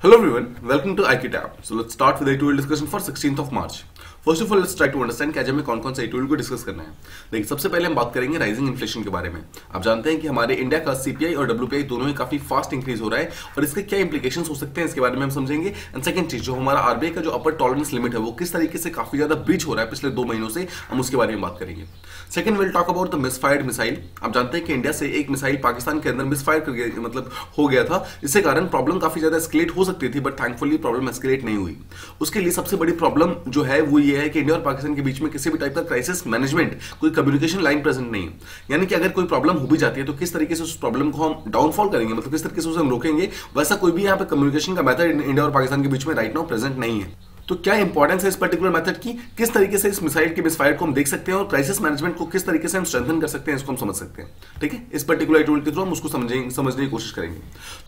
Hello everyone, welcome to IQ Tab. So let's start with the A2L discussion for 16th of March. First of all let's try to understand कि आज हमें कौन कौन से A2L को discuss करना है। देखिए, सबसे पहले हम बात करेंगे राइजिंग इन्फ्लेशन के बारे में। आप जानते हैं कि हमारे इंडिया का सीपीआई और डब्ल्यूपीआई दोनों ही काफी फास्ट इंक्रीज हो रहा है और इसके क्या इंप्लीकेशंस हो सकते हैं इसके बारे में हम समझेंगे। एंड सेकंड चीज, जो हमारा आरबीआई का जो अपर टॉलरेंस लिमिट है वो किस तरीके से काफी ज्यादा ब्रीच हो रहा है पिछले 2 महीनों से, हम उसके बारे में बात करेंगे। Second will talk about the misfired missile. आप जानते हैं कि इंडिया से एक मिसाइल पाकिस्तान के अंदर मिसफायर कर गया, मतलब हो गया था, इससे कारण प्रॉब्लम काफी ज्यादा एस्केलेट हो सकती थी, बट थैंकफुली प्रॉब्लम एस्केलेट नहीं हुई। उसके लिए सबसे बड़ी प्रॉब्लम जो है वो ये है कि इंडिया और पाकिस्तान के बीच में किसी भी टाइप का क्राइसिस मैनेजमेंट, कोई कम्युनिकेशन लाइन प्रेजेंट नहीं है। यानी कि अगर कोई प्रॉब्लम हो भी जाती है तो किस तरीके से उस प्रॉब्लम को हम डाउनफॉल करेंगे, मतलब किस तरीके से उसे हम रोकेंगे, वैसा कोई भी यहाँ पे कम्युनिकेशन का मेथड इंडिया और पाकिस्तान के बीच में राइट नाउ प्रेजेंट नहीं है। तो क्या इंपॉर्टेंस है इस पर्टिकुलर मेथड की, किस तरीके से इस मिसाइल के मिसफायर को हम देख सकते हैं और क्राइसिस मैनेजमेंट को किस तरीके से हम स्ट्रेंथन कर सकते हैं, इसको हम समझ सकते हैं। ठीक है, इस पर्टिकुलर टूल के थ्रू हम उसको समझने की कोशिश करेंगे।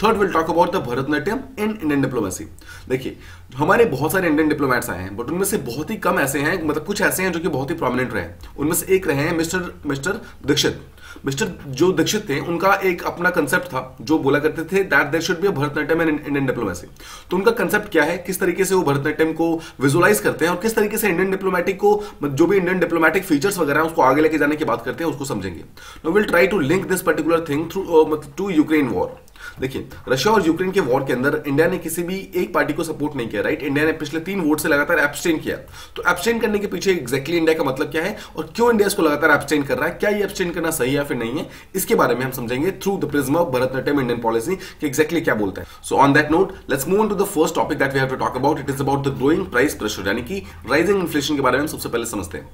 Third will talk about the Bharatanatyam in Indian diplomacy. देखिए, हमारे बहुत सारे इंडियन डिप्लोमेट्स आए हैं, बट उनमें से बहुत ही कम ऐसे हैं, मतलब कुछ ऐसे हैं जो कि बहुत ही प्रोमिनेंट रहे। उनमें से एक रहे हैं मिस्टर दीक्षित। मिस्टर जो दीक्षित थे, उनका एक अपना कंसेप्ट था जो बोला करते थे that there should be a Bharatanatyam in Indian diplomacy. तो उनका कंसेप्ट क्या है, किस तरीके से वो भरतनाट्यम को विजुअलाइज करते हैं और किस तरीके से इंडियन डिप्लोमेटिक को, जो भी इंडियन डिप्लोमेटिक फीचर्स वगैरह हैं उसको आगे लेके जाने की बात करते हैं, उसको समझेंगे। Now will try to link this particular thing through to Ukraine war. देखिए, रशिया और यूक्रेन के वॉर के अंदर इंडिया ने किसी भी एक पार्टी को सपोर्ट नहीं किया, राइट। इंडिया ने पिछले 3 वोट से लगातार एब्सटेन किया। तो एब्सटेन करने के पीछे एग्जैक्टली इंडिया का मतलब क्या है और क्यों इंडिया इसको लगातार एब्सटेन कर रहा है, क्या ये एब्सटेन करना सही है या फिर नहीं है, इसके बारे में हम समझेंगे through the prism of Bharatanatyam Indian policy कि एग्जैक्टली क्या बोलता है। So on that note let's move on to the first topic that we have to talk about. It is about the growing price pressure, यानी कि rising inflation के बारे में हम सबसे पहले समझते हैं।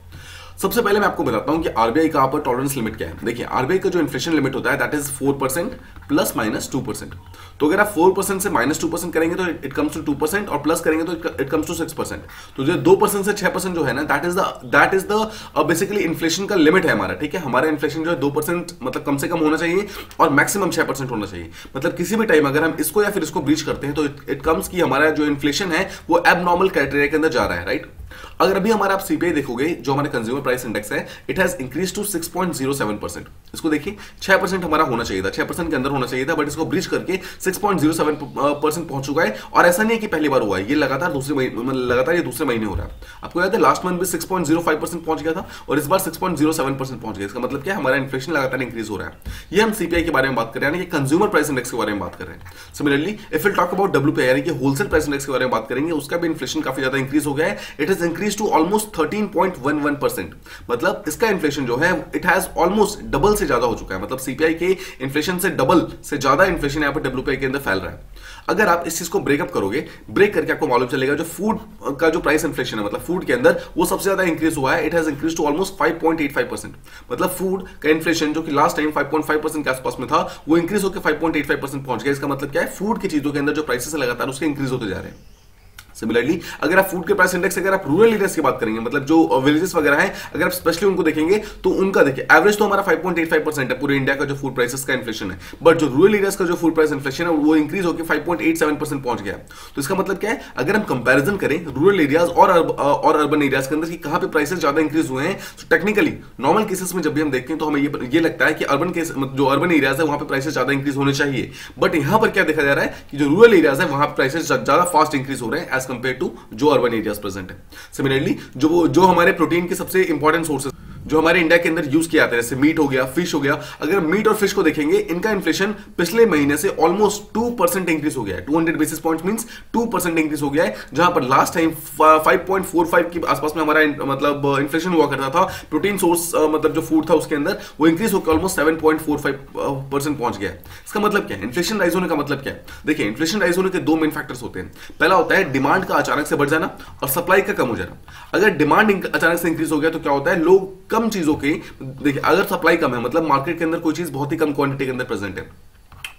सबसे पहले मैं आपको बताता हूं कि आरबीआई का अपर टॉलरेंस लिमिट क्या है। देखिए, आरबीआई का जो इन्फ्लेशन लिमिट होता है दैट इज 4% प्लस माइनस 2%। तो अगर आप 4% से माइनस 2% करेंगे तो इट कम्स टू 2% और प्लस करेंगे तो इट कम्स टू 6%। तो जो 2% से 6% जो है ना, that is the basically inflation का लिमिट है हमारा। ठीक है, हमारा इन्फ्लेशन जो है 2% मतलब कम से कम होना चाहिए और मैक्सिमम 6% होना चाहिए। मतलब किसी भी टाइम अगर हम इसको या फिर इसको ब्रीच करते हैं तो इट कम्स कि हमारा जो इन्फ्लेशन है वो एबनॉर्मल क्राइटेरिया के अंदर जा रहा है, राइट। अगर अभी हमारा आप सीपीआई देखोगे, जो हमारे कंज्यूमर प्राइस इंडेक्स है, इट हैज इंक्रीज टू 6.07%। इसको देखिए, 6% हमारा होना चाहिए था, 6% के अंदर होना चाहिए था, बट इसको ब्रीच करके 6.07% पहुंच चुका है। और ऐसा नहीं है कि पहली बार हुआ है, ये लगातार ये दूसरे महीने हो रहा है। आपको याद है लास्ट मंथ भी 6.05% पहुंच गया था और इस बार 6.07% पहुंच गया। इसका मतलब क्या है, हमारा इन्फ्लेशन लगातार इंक्रीज हो रहा है। ये हम सीपीआई के बारे में बात कर रहे हैं, यानी कि कंज्यूमर प्राइस इंडेक्स के बारे में बात कर रहे हैं। Similarly if will talk about WPI, यानी कि होलसेल प्राइस इंडेक्स के बारे में बात करेंगे, उसका भी इन्फ्लेशन काफी ज्यादा इंक्रीज हो गया है। It has increase to almost 13.11%। मतलब इसका इन्फ्लेशन जो है इट हैज ऑलमोस्ट डबल से ज्यादा हो चुका है। मतलब सीपीआई के इन्फ्लेशन से डबल से ज्यादा इन्फ्लेशन यहां पर डब्ल्यूपीआई के अंदर फैल रहा है। अगर आप इस चीज को ब्रेकअप करोगे, ब्रेक करके आपको मालूम चलेगा जो फूड का जो प्राइस इन्फ्लेशन है, मतलब फूड के अंदर वो सबसे ज्यादा इंक्रीज हुआ है। It has increase to almost 5.85%। मतलब फूड का इन्फ्लेशन जो कि लास्ट टाइम 5.5% के आसपास में था, वो इंक्रीज होकर 5.85% पहुंच गया। इसका मतलब क्या है, फूड की चीजों के अंदर जो प्राइसेस है लगातार उसके इंक्रीज होते जा रहे हैं। सिमिलरली अगर आप फूड के प्राइस इंडेक्स, अगर आप रूरल एरियाज की बात करेंगे, मतलब जो विलेजेस वगैरह हैं, अगर आप स्पेशली उनको देखेंगे तो उनका देखिए एवरेज तो हमारा 5.85% है पूरे इंडिया का जो फूड प्राइसेस का इन्फ्लेशन है, बट जो रूरल एरियाज का जो फूड प्राइस इन्फ्लेशन है वो इंक्रीज होकर 5.87% पहुंच गया। तो इसका मतलब क्या है, अगर हम कंपैरिजन करें रूरल एरियाज और अर्बन एरियाज के अंदर कि कहां पे प्राइसेस ज्यादा इंक्रीज हुए हैं, तो टेक्निकली नॉर्मल केसेस में जब भी हम देखते हैं तो हमें ये लगता है कि जो अर्बन एरियाज है वहां पे प्राइसेस ज्यादा इंक्रीज होने चाहिए। बट यहां पर क्या देखा जा रहा है कि जो रूरल एरियाज है वहां पे प्राइसेस ज्यादा फास्ट इंक्रीज हो रहे हैं एज कंपेयर टू जो अर्बन एरियाज प्रेजेंट है। सिमिलरली जो हमारे प्रोटीन के सबसे इंपॉर्टेंट सोर्सेस जो हमारे इंडिया के अंदर यूज किया जाता है, जैसे मीट हो गया, फिश हो गया, अगर मीट और फिश को देखेंगे, इनका इन्फ्लेशन पिछले महीने से ऑलमोस्ट 2% इंक्रीज हो गया है। 200 बेसिस पॉइंट्स मींस 2% इंक्रीज हो गया है, जहां पर लास्ट टाइम 5.45 के आसपास में हमारा मतलब इन्फ्लेशन हुआ करता था। प्रोटीन सोर्स मतलब जो फूड था उसके अंदर वो इंक्रीज होकर ऑलमोस्ट 7.45% पहुंच गया है। इसका मतलब क्या है, इन्फ्लेशन राइज होने का मतलब क्या है। देखिए, इन्फ्लेशन राइज होने के 2 मेन फैक्टर्स होते हैं। पहला होता है डिमांड का अचानक से बढ़ जाना और सप्लाई का कम हो जाना। अगर डिमांड अचानक से इंक्रीज हो गया तो क्या होता है, लोग कम चीजों के, देखिए अगर सप्लाई कम है मतलब मार्केट के अंदर कोई चीज बहुत ही कम क्वांटिटी के अंदर प्रेजेंट है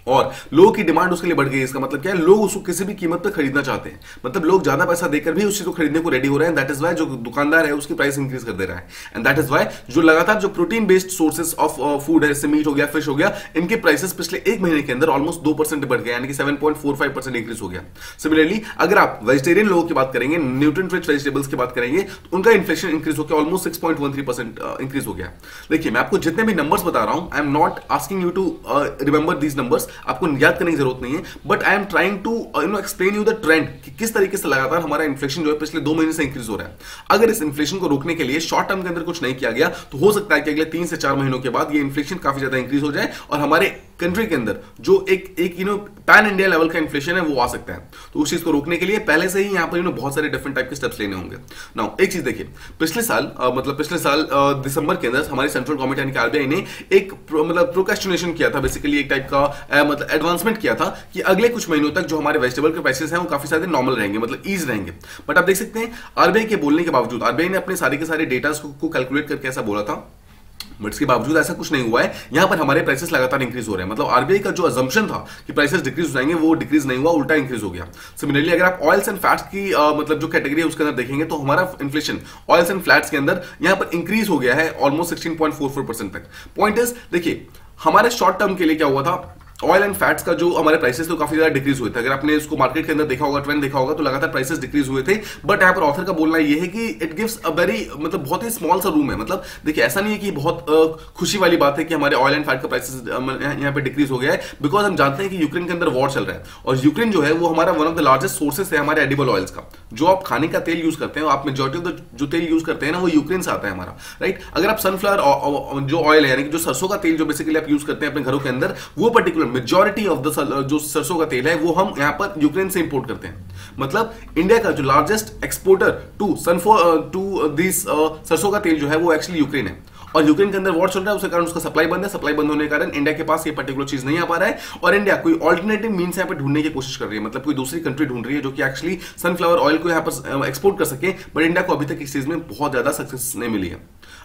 और लोगों की डिमांड उसके लिए बढ़ गई, इसका मतलब क्या है, लोग उसको किसी भी कीमत पर खरीदना चाहते हैं। मतलब लोग ज्यादा पैसा देकर भी उस चीज को खरीदने को रेडी हो रहे हैं। दैट इज वाई जो दुकानदार है उसकी प्राइस इंक्रीज कर दे रहा है। एंड दैट इज वाई जो लगातार जो protein based sources of food है, जैसे मीट हो गया, फिश हो गया, इनके प्राइसेस पिछले 1 महीने के अंदर ऑलमोस्ट 2% बढ़ गए, यानी कि 7.45% इंक्रीज हो गया। सिमिलरली अगर आप वेजिटेरियन लोगों की बात करेंगे, न्यूट्रिएंट रिच वेजिटेबल्स की बात करेंगे, तो उनका इन्फ्लेशन इंक्रीज होकर ऑलमोस्ट 6.13% इंक्रीज हो गया। देखिए, मैं आपको जितने भी नंबर्स बता रहा हूं, I am not asking you to remember these numbers, आपको याद करने की जरूरत नहीं है, but I am trying to explain you the trend कि किस तरीके से लगातार हमारा इन्फ्लेशन जो है पिछले 2 महीने से इंक्रीज हो रहा है। अगर इस इन्फ्लेशन को रोकने के लिए शॉर्ट टर्म के अंदर कुछ नहीं किया गया तो हो सकता है कि अगले 3 से 4 महीनों के बाद ये इन्फ्लेशन काफी ज्यादा इंक्रीज हो जाए और हमारे कंट्री के अंदर जो एक पैन इंडिया लेवल का इन्फ्लेशन है वो आ सकता है। तो उस चीज को रोकने के लिए पहले से ही यहाँ पर बहुत सारे डिफरेंट टाइप के स्टेप्स लेने होंगे। नाउ एक चीज देखिए, पिछले साल दिसंबर के अंदर हमारी सेंट्रल गवर्नमेंट यानी कि आरबीआई ने एक प्रोक्रेस्टिनेशन किया था, बेसिकली एक टाइप का मतलब एडवांसमेंट किया था कि अगले कुछ महीनों तक जो हमारे वेजिटेबल के प्राइसेस हैं वो काफी ज्यादा नॉर्मल रहेंगे, मतलब ईज रहेंगे। बट आप देख सकते हैं आरबीआई के बोलने के बावजूद आरबीआई ने अपने सारे के सारे डेटा को कैलकुलेट करके ऐसा बोला था, बट इसके बावजूद ऐसा कुछ नहीं हुआ है। यहां पर हमारे प्राइसेस लगातार इंक्रीज हो रहे हैं, मतलब आरबीआई का जो अजम्पशन था कि प्राइसेस डिक्रीज हो जाएंगे वो डिक्रीज नहीं हुआ, उल्टा इंक्रीज हो गया। सिमिलरली अगर आप ऑयल्स एंड फैट्स की मतलब जो कैटेगरी है उसके अंदर देखेंगे तो हमारा इन्फ्लेशन ऑयल्स एंड फैट्स के अंदर यहां पर इंक्रीज हो गया है ऑलमोस्ट 16.44% तक। पॉइंट इज देखिए हमारे शॉर्ट टर्म के लिए क्या हुआ था, ऑयल एंड फैट्स का जो हमारे प्राइसेस थे काफी ज्यादा डिक्रीज हुए थे। अगर आपने इसको मार्केट के अंदर देखा होगा, ट्रेंड देखा होगा, तो लगातार प्राइसेस डिक्रीज हुए थे। बट यहाँ पर ऑथर का बोलना ये है कि इट गिव्स अ वेरी मतलब बहुत ही स्मॉल सा रूम है, मतलब देखिए ऐसा नहीं है कि बहुत खुशी वाली बात है कि हमारे ऑयल एंड फैट का प्राइसेस यहाँ पे डिक्रीज हो गया है, बिकॉज हम जानते हैं कि यूक्रेन के अंदर वॉर चल रहा है और यूक्रेन जो है वो हमारा one of the largest sources है हमारे एडिबल ऑयल्स का। जो आप खाने का तेल यूज करते हैं, आप मेजॉरिटी ऑफ जो तेल यूज करते हैं ना वो यूक्रेन से आता है हमारा, राइट। अगर आप सनफ्लावर जो ऑयल है यानी कि जो सरसों का तेल जो बेसिकली आप यूज करते हैं अपने घरों के अंदर, वो पर्टिकुलर मेजॉरिटी ऑफ जो सरसों का तेल है वो हम यहां पर यूक्रेन से इंपोर्ट करते हैं। मतलब इंडिया का जो लार्जेस्ट एक्सपोर्टर टू दिस सरसों का तेल जो है वो एक्चुअली यूक्रेन है और यूक्रेन के अंदर वॉर चल रहा है, उसके कारण उसका सप्लाई बंद है। सप्लाई बंद होने के कारण इंडिया के पास ये पर्टिकुलर चीज नहीं आ पा रहा है और इंडिया कोई ऑल्टरनेटिव मींस यहाँ पे ढूंढने की कोशिश कर रही है, मतलब कोई दूसरी कंट्री ढूंढ रही है जो कि एक्चुअली सनफ्लावर ऑयल को यहाँ पर एक्सपोर्ट कर सके। बट इंडिया को अभी तक इस चीज में बहुत ज्यादा सक्सेस नहीं मिली है।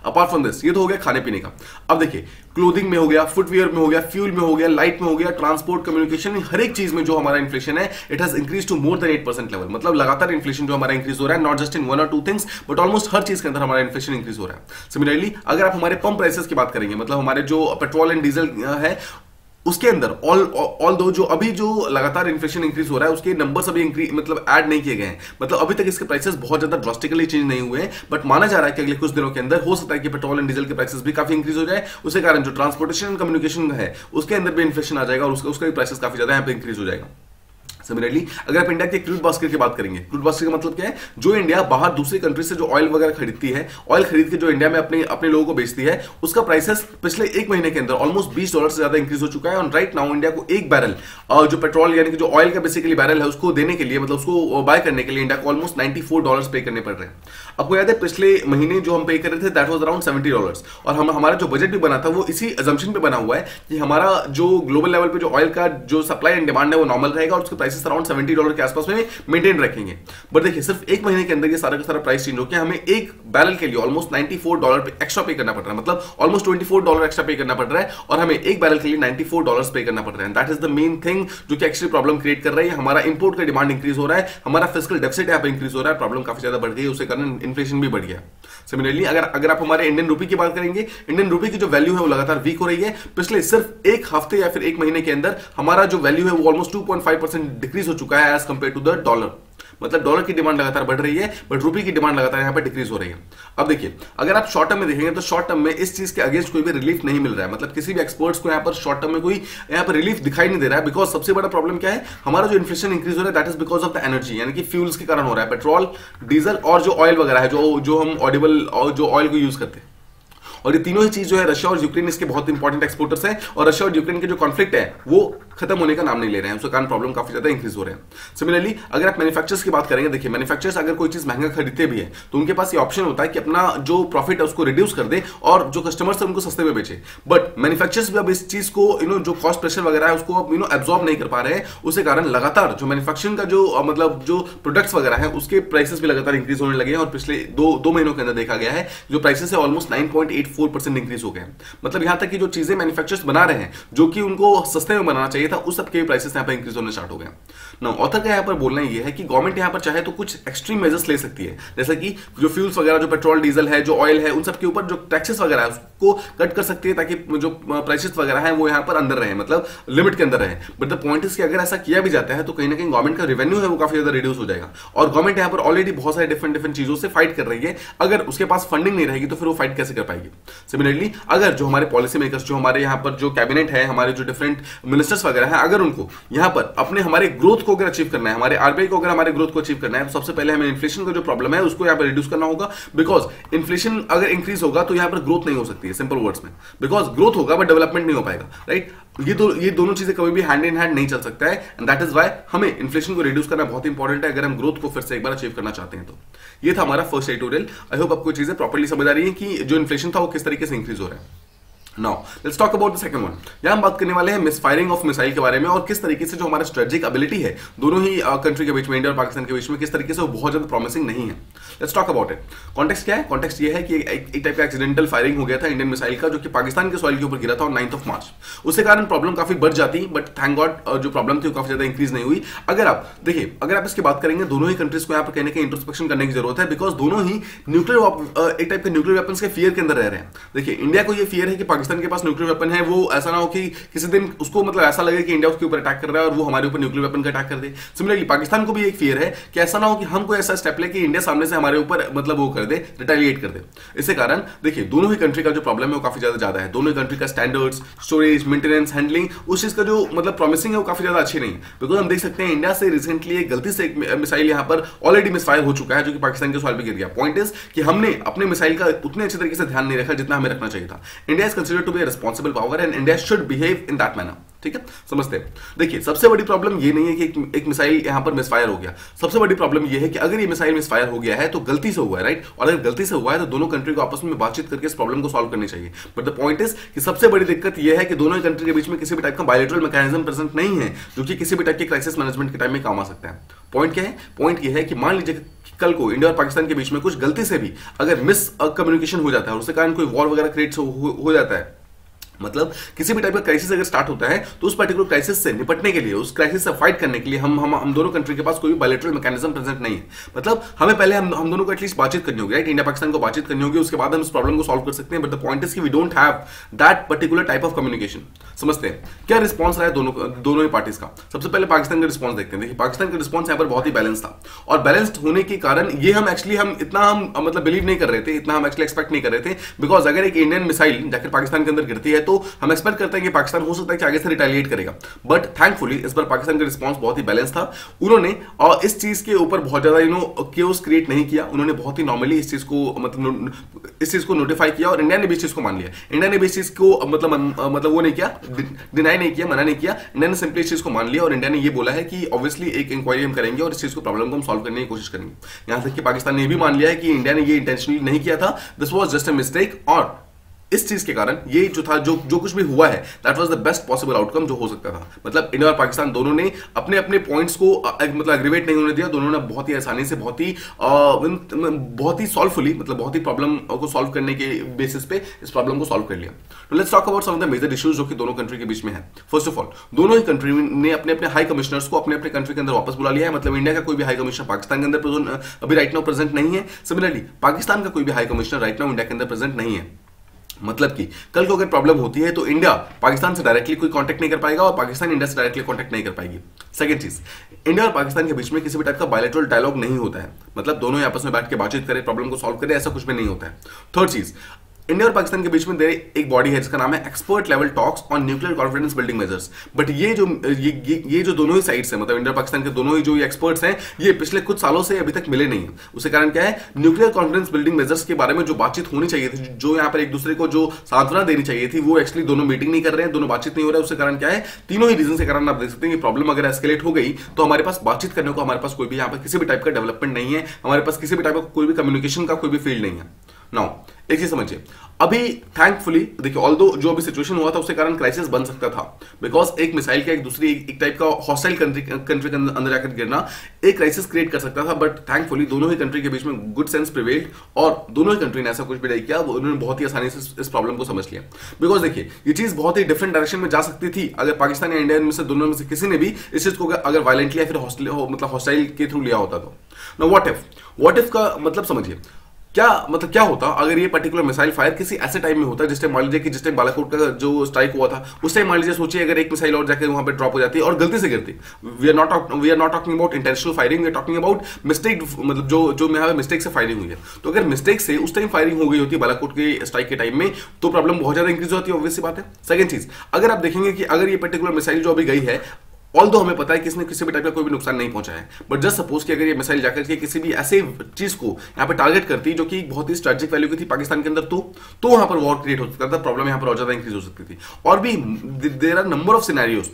अपार्ट फ्रॉम दिस, ये तो हो गया खाने पीने का। अब देखिए क्लोथिंग में हो गया, फुटवियर में हो गया, फ्यूल में हो गया, लाइट में हो गया, ट्रांसपोर्ट, कम्युनिकेशन, हर एक चीज में जो हमारा इन्फ्लेशन है it has increase to more than 8% level. मतलब लगातार इन्फ्लेशन जो हमारा इंक्रीज हो रहा है, नॉट जस्ट इन 1 और 2 थिंग्स बट ऑलमोस्ट हर चीज के अंदर हमारा इन्फ्लेशन इंक्रीज हो रहा है। सिमिलरली अगर आप हमारे पंप प्राइसेस की बात करेंगे, मतलब हमारे जो पेट्रोल एंड डीजल है उसके अंदर ऑल दो जो अभी जो लगातार इन्फ्लेशन इंक्रीज हो रहा है उसके नंबर्स अभी मतलब ऐड नहीं किए गए हैं, मतलब अभी तक इसके प्राइसेस बहुत ज्यादा ड्रास्टिकली चेंज नहीं हुए हैं। बट माना जा रहा है कि अगले कुछ दिनों के अंदर हो सकता है कि पेट्रोल एंड डीजल के प्राइसेस भी काफी इंक्रीज हो जाए, उसके कारण जो ट्रांसपोर्टेशन एंड कम्युनिकेशन है उसके अंदर भी इन्फ्लेशन आ जाएगा और उसका भी प्राइसेस काफी ज्यादा यहाँ पे इंक्रीज हो जाएगा। सिमिलरली अगर आप इंडिया के क्रूड बास्केट की बात करेंगे, क्रूड बास्केट का मतलब क्या है, जो इंडिया बाहर दूसरी कंट्री से जो ऑयल वगैरह खरीदती है, ऑयल खरीद के जो इंडिया में अपने लोगों को बेचती है, उसका प्राइसेस पिछले 1 महीने के अंदर ऑलमोस्ट $20 से ज्यादा इंक्रीज हो चुका है। और राइट नाउ इंडिया को एक बैरल जो पेट्रोल यानी कि जो ऑयल का बेसिकली बैरल है उसको देने के लिए, मतलब उसको बाय करने के लिए इंडिया को ऑलमोस्ट $94 पे करने पड़ रहे हैं। आपको याद है पिछले महीने जो हम पे कर रहे थे दैट वाज अराउंड $70 और हमारा जो बजट भी बना था वो इसी अजम्पशन पे बना हुआ है कि हमारा जो ग्लोबल लेवल पे जो ऑयल का जो सप्लाई एंड डिमांड है वो नॉर्मल रहेगा और उसके प्राइसेस अराउंड $70 के आसपास में मेंटेन रखेंगे। बट देखिए सिर्फ 1 महीने के अंदर ये सारा का सारा प्राइस चेंज हो गया, हमें एक बैरल के लिए ऑलमोस्ट $94 पे एक्स्ट्रा पे करना पड़ रहा है, मतलब ऑलमोस्ट $24 एक्स्ट्रा पे करना पड़ रहा है और हमें एक बैरल के लिए $94 पे करना पड़ रहा है। That is the main thing जो कि एक्चुअली प्रॉब्लम क्रिएट कर रही है। हमारा इंपोर्ट का डिमांड इंक्रीज हो रहा है, हमारा फिस्कल डेफिसिट यहाँ पे इंक्रीज हो रहा है, प्रॉब्लम काफी ज्यादा बढ़ गई है, उसके कारण इन्फ्लेशन भी बढ़ गया। सिमिलरली अगर आप हमारे इंडियन रूपी की बात करेंगे, इंडियन रूपी की जो वैल्यू है वो लगातार वीक हो रही है। पिछले सिर्फ एक हफ्ते या फिर 1 महीने के अंदर हमारा जो वैल्यू है वो ऑलमोस्ट 2.5% डिक्रीज हो चुका है as compare to the dollar. मतलब डॉलर की डिमांड लगातार बढ़ रही है बट रूपी की डिमांड लगातार यहां पर डिक्रीज हो रही है। अब देखिए अगर आप शॉर्ट टर्म में देखेंगे तो शॉर्ट टर्म में इस चीज के अगेंस्ट कोई भी रिलीफ नहीं मिल रहा है, मतलब किसी भी एक्सपर्ट्स को यहां पर शॉर्ट टर्म में कोई यहां पर रिलीफ दिखाई नहीं दे रहा है। बिकॉज सबसे बड़ा प्रॉब्लम क्या है, हमारा जो इन्फ्लेशन इंक्रीज हो रहा है that is because of the energy, यानी कि फ्यूल्स के कारण हो रहा है, पेट्रोल, डीजल और जो ऑयल वगैरह है, जो हम ऑडिबल और जो ऑयल को यूज करते हैं। और ये तीनों ही चीज जो है रशिया और यूक्रेन इसके बहुत इंपॉर्टेंट एक्सपोर्टर्स हैं और रशिया और यूक्रेन के जो कॉन्फ्लिक्ट है वो खत्म होने का नाम नहीं ले रहे हैं, उसके कारण प्रॉब्लम काफी ज्यादा इंक्रीज हो रहे हैं। सिमिलरली अगर आप मैन्युफैक्चरर्स की बात करेंगे, देखिए मैन्युफैक्चरर्स अगर कोई चीज महंगा खरीदते भी है तो उनके पास ये ऑप्शन होता है कि अपना जो प्रॉफिट है उसको रिड्यूस कर दे और जो कस्टमर्स है उनको सस्ते में बेचे। बट मैन्युफैक्चरर्स भी अब इस चीज को जो कॉस्ट प्रेशर वगैरह है उसको अब एब्जॉर्ब नहीं कर पा रहे हैं, उसके कारण लगातार जो मैन्युफैक्चरिंग का जो मतलब जो प्रोडक्ट्स वगैरह है उसके प्राइसेस भी लगातार इंक्रीज होने लगे हैं और पिछले दो महीनों के अंदर देखा गया है जो प्राइसेस है ऑलमोस्ट 9.84% इंक्रीज हो गए। मतलब यहां तक कि जो चीजें मैन्युफैक्चरर्स बना रहे हैं जो कि उनको सस्ते में बनाना चाहिए था उस सबके प्राइसेस यहां पर इंक्रीज होने स्टार्ट हो गए। नाउ ऑथर का यहां पर बोलना ये है कि गवर्नमेंट यहां पर चाहे तो कुछ एक्सट्रीम मेजर्स ले सकती है, जैसे कि जो फ्यूल्स वगैरह, जो पेट्रोल डीजल है, जो ऑयल है, उन सब के ऊपर जो टैक्सेस वगैरह है उसको कट कर सकती है ताकि जो प्राइसेस वगैरह है वो यहां पर अंदर रहे, मतलब लिमिट के अंदर रहे। बट द पॉइंट इज कि अगर ऐसा किया भी जाता है तो कहीं ना कहीं गवर्नमेंट का रेवेन्यू है वो काफी ज्यादा रिड्यूस हो जाएगा और गवर्नमेंट यहां पर ऑलरेडी बहुत सारे डिफरेंट चीजों से फाइट कर रही है। अगर उसके पास फंडिंग नहीं रहेगी तो फिर वो फाइट कैसे कर पाएगी। सिमिलरली अगर जो हमारे पॉलिसी मेकर्स, जो हमारे यहाँ पर जो कैबिनेट है, हमारे जो डिफरेंट मिनिस्टर्स वगैरह है, अगर उनको यहां पर अपने हमारे ग्रोथ को अगर अचीव करना है, हमारे आरबीआई को अगर हमारे ग्रोथ को अचीव करना है, तो सबसे पहले हमें इन्फ्लेशन का जो प्रॉब्लम है उसको यहां पर रिड्यूस करना होगा। बिकॉज इन्फ्लेशन अगर इंक्रीज होगा तो यहां पर ग्रोथ नहीं हो सकती है, सिंपल वर्ड्स में। बिकॉज ग्रोथ होगा बट डेवलपमेंट नहीं हो पाएगा, राइट। ये दोनों चीजें कभी भी हैंड इन हैंड नहीं चल सकता है, एंड दैट इज व्हाई हमें इन्फ्लेशन को रिड्यूस करना बहुत इंपॉर्टेंट है अगर हम ग्रोथ को फिर से एक बार अचीव करना चाहते हैं तो। ये था हमारा फर्स्ट एडिटोरियल। आई होप आपको चीजें प्रॉपर्ली समझ आ रही है कि जो इन्फ्लेशन था वो किस तरीके से इंक्रीज हो रहा है। Now let's talk about the second one. यहां हम बात करने वाले हैं मिसफायरिंग ऑफ मिसाइल के बारे में, और किस तरीके से जो हमारा स्ट्रेटेजिक एबिलिटी है दोनों ही कंट्री के बीच में, इंडिया और पाकिस्तान के बीच में, किस तरीके से वो बहुत ज्यादा प्रॉमिसिंग नहीं है। Let's talk about it. Context क्या है? कॉन्टेक्स्ट ये है कि एक टाइप का एक्सीडेंटल फायरिंग हो गया था इंडियन मिसाइल का, जो कि पाकिस्तान के सॉइल के ऊपर गिरा था ऑन 9 मार्च। उसके कारण प्रॉब्लम काफी बढ़ जाती, बट थैंक गॉड जो प्रॉब्लम थी वो काफी ज्यादा इंक्रीज नहीं हुई। अगर आप देखिए, अगर आप इसकी बात करेंगे, दोनों ही कंट्रीज को यहाँ पर कहने के इंट्रोस्पेक्शन करने की जरूरत है, बिकॉज दोनों ही न्यूक्लियर एक टाइप के न्यूक्लियर वेपन्स के फियर के अंदर रह रहे हैं। देखिए, इंडिया को ये फियर है कि पाकिस्तान के पास न्यूक्लियर है, वो ऐसा ना हो कि किसी दिन उसको मतलब ऐसा लगे कि इंडिया उसके ऊपर अटैक कर रहा है और वो हमारे ऊपर न्यूक्लियर वेपन का अटैक कर दे। सिमिलरली पाकिस्तान को भी एक फियर है कि ऐसा ना हो कि हम कोई ऐसा स्टेप ले कि इंडिया सामने से हमारे ऊपर मतलब वो कर दे, रिटेलिएट कर दे। इसके कारण देखिए, दोनों ही कंट्री का जो प्रॉब्लम है वो काफी ज्यादा है। दोनों ही कंट्री का स्टैंडर्ड्स, स्टोरेज, मेंटेनेंस, हैंडलिंग, उस चीज का जो मतलब प्रॉमिसिंग है वो काफी ज्यादा अच्छी नहीं है। बिकॉज हम देख सकते हैं इंडिया से रिसेंटली एक गलती से एक मिसाइल यहाँ पर ऑलरेडी मिसफायर हो चुका है, जो कि पाकिस्तान के सॉइल पे गिर गया। पॉइंट इज कि हमने अपने मिसाइल का उतने अच्छे तरीके से ध्यान नहीं रखा जितना हमें रखना चाहिए था। India is considered to be a responsible power and India should behave in that manner. ठीक है, समझते हैं। देखिए, सबसे बड़ी प्रॉब्लम ये नहीं है कि एक मिसाइल यहां पर मिसफायर हो गया। सबसे बड़ी प्रॉब्लम ये है कि अगर ये मिसाइल मिसफायर हो गया है तो गलती से हुआ है, राइट। और अगर गलती से हुआ है तो दोनों कंट्री को आपस में बातचीत करके इस प्रॉब्लम को सॉल्व करनी चाहिए। बट द पॉइंट इज कि सबसे बड़ी दिक्कत यह है कि दोनों ही कंट्री के बीच में किसी भी टाइप का बायलैटरल मैकेनिज्म प्रेजेंट नहीं है, जो कि किसी भी टाइप के क्राइसिस मैनेजमेंट के टाइम में काम आ सकता है। पॉइंट क्या है? पॉइंट यह है कि मान लीजिए कल को इंडिया और पाकिस्तान के बीच में कुछ गलती से भी अगर मिस कम्युनिकेशन हो जाता है और उसके कारण कोई वॉर वगैरह क्रिएट हो जाता है, मतलब किसी भी टाइप का क्राइसिस अगर स्टार्ट होता है तो उस पर्टिकुलर क्राइसिस से निपटने के लिए, उस क्राइसिस से फाइट करने के लिए हम दोनों कंट्री के पास कोई भी बायलैटरल मैकेनिज्म प्रेजेंट नहीं है। मतलब हमें पहले हम दोनों को एटलीस्ट बातचीत करनी होगी, राइट। इंडिया पाकिस्तान को बातचीत करनी होगी, उसके बाद हम इस प्रॉब्लम को सॉल्व कर सकते हैं। बट द पॉइंट इज कि we don't have that particular type of communication. समझते हैं क्या रिस्पॉन्स रहा है दोनों ही पार्टीज का। सबसे पहले पाकिस्तान का रिस्पॉन्स देखते हैं। देखिए, पाकिस्तान का रिस्पॉन्स यहाँ पर बहुत ही बैलेंस था, और बैलेंस्ड होने के कारण ये हम इतना मतलब बिलीव नहीं कर रहे थे, इतना हम एक्चुअली एक्सपेक्ट नहीं कर रहे थे। बिकॉज अगर एक इंडियन मिसाइल जाकर पाकिस्तान के अंदर गिरती है तो हम एक्सपेक्ट करते हैं कि पाकिस्तान हो सकता है कि आगे से रिटेलिएट करेगा। बट थैंकफुली इस बार पाकिस्तान का रिस्पांस बहुत ही बैलेंस था। उन्होंने इस चीज के ऊपर बहुत ज्यादा केओस क्रिएट नहीं किया। उन्होंने बहुत ही नॉर्मली इस चीज को नोटिफाई किया, और इंडिया ने भी इस चीज को मान लिया। इंडिया ने भी इस चीज को मतलब वो नहीं किया, डिनाई नहीं किया, मना नहीं किया। इंडिया ने सिंपली इस चीज को मान लिया, और इंडिया ने ये बोला है कि ऑब्वियसली एक इंक्वायरी हम करेंगे और इस चीज को प्रॉब्लम को हम सॉल्व करने की कोशिश करेंगे। यहां तक कि पाकिस्तान ने भी मान लिया है कि इंडिया ने ये इंटेंशनली नहीं किया था, this was just a mistake. और इस चीज के कारण ये जो था, जो कुछ भी हुआ है, that was the best possible outcome जो हो सकता था। मतलब इंडिया और पाकिस्तान दोनों ने अपने अपने पॉइंट्स को मतलब एग्रीवेट नहीं होने दिया। दोनों ने बहुत ही आसानी से, बहुत ही सॉल्वफुली, मतलब बहुत ही प्रॉब्लम को सॉल्व करने के बेसिस पे इस प्रॉब्लम को सॉल्व कर लिया। तो let's talk about some of the major issues जो कि दोनों कंट्री के बीच में है। फर्स्ट ऑफ ऑल, दोनों ही कंट्री ने अपने अपने हाई कमिश्नर्स को अपने अपने कंट्री के अंदर वापस बुला लिया है। मतलब इंडिया का कोई भी हाई कमिश्नर पाकिस्तान के अंदर अभी राइट नाउ प्रेजेंट नहीं है। सिमिलरली पाकिस्तान का कोई भी high commissioner right now India के अंदर प्रेजेंट नहीं है। मतलब कि कल को अगर प्रॉब्लम होती है तो इंडिया पाकिस्तान से डायरेक्टली कोई कांटेक्ट नहीं कर पाएगा, और पाकिस्तान इंडिया से डायरेक्टली कांटेक्ट नहीं कर पाएगी। सेकंड चीज, इंडिया और पाकिस्तान के बीच में किसी भी टाइप का बायलैटरल डायलॉग नहीं होता है। मतलब दोनों ही आपस में बैठ के बातचीत करें, प्रॉब्लम को सॉल्व करें, ऐसा कुछ भी नहीं होता है। थर्ड चीज, इंडिया और पाकिस्तान के बीच में एक बॉडी है जिसका नाम है expert level talks on nuclear confidence building measures. But ये जो दोनों ही साइड से, मतलब इंडिया पाकिस्तान के दोनों ही जो एक्सपर्ट्स हैं, ये पिछले कुछ सालों से अभी तक मिले नहीं है। उसके कारण क्या है, न्यूक्लियर कॉन्फिडेंस बिल्डिंग मेजर्स के बारे में जो बातचीत होनी चाहिए थी, जो यहाँ पर एक दूसरे को जो सांत्वना देनी चाहिए थी, वो एक्चुअली दोनों मीटिंग नहीं कर रहे हैं, दोनों बातचीत नहीं हो रहा है। उसके कारण क्या है, तीनों ही रीजन के कारण आप देख सकते हैं कि प्रॉब्लम अगर एस्केलेट हो गई तो हमारे पास बातचीत करने को, हमारे पास कोई भी यहाँ पर किसी भी टाइप का डेवलपमेंट नहीं है, हमारे पास किसी भी टाइप का कोई भी कम्युनिकेशन का कोई भी फील्ड नहीं है। नाउ एक चीज समझिए, अभी थैंकफुली देखिए, ऑल्दो जो अभी सिचुएशन हुआ था उसके कारण क्राइसिस बन सकता था। बिकॉज एक मिसाइल का एक टाइप का हॉस्टाइल कंट्री के अंदर जाकर गिरना एक क्राइसिस क्रिएट कर सकता था। बट थैंकफुली दोनों ही कंट्री के बीच में गुड सेंस प्रिवेल्ड, और दोनों ही कंट्री ने ऐसा कुछ भी नहीं किया। उन्होंने बहुत ही आसानी से इस प्रॉब्लम को समझ लिया। बिकॉज देखिए, ये चीज बहुत ही डिफरेंट डायरेक्शन में जा सकती थी अगर पाकिस्तान या इंडिया में से दोनों में से किसी ने भी इस चीज को अगर वायलेंटली या फिर हॉस्टाइल के थ्रू लिया होता तो। व्हाट इफ का मतलब समझिए, क्या मतलब क्या होता अगर ये पर्टिकुलर मिसाइल फायर किसी ऐसे टाइम में होता जिस टाइम मान लीजिए कि जिस टाइम बालाकोट का जो स्ट्राइक हुआ था उस टाइम मान लीजिए सोचिए अगर एक मिसाइल और जाकर वहां पे ड्रॉप हो जाती है और गलती से गिरती। We are not talking about intentional firing, we are talking about mistake, मतलब जो यहाँ पे मिस्टेक से फायरिंग हुई है। तो अगर मिस्टेक से उस टाइम फायरिंग हो गई होती बालाकोट के स्ट्राइक के टाइम में तो प्रॉब्लम बहुत ज्यादा इंक्रीज होती है, ऑब्वियस सी बात है। सेकंड चीज, अगर आप देखेंगे कि अगर ये पर्टिकुलर मिसाइल जो अभी गई है, ऑल्दो हमें पता है कि इसने किसी भी टाइप का कोई भी नुकसान नहीं पहुंचा है, बट जस्ट सपोज कि अगर ये मिसाइल जाकर के किसी भी ऐसे चीज को यहाँ पे टारगेट करती जो कि बहुत ही स्ट्रेटेजिक वैल्यू की थी पाकिस्तान के अंदर, तो वहां पर वॉर क्रिएट हो सकता था, प्रॉब्लम यहाँ पर और ज्यादा इंक्रीज हो सकती थी। और भी there are number of scenarios,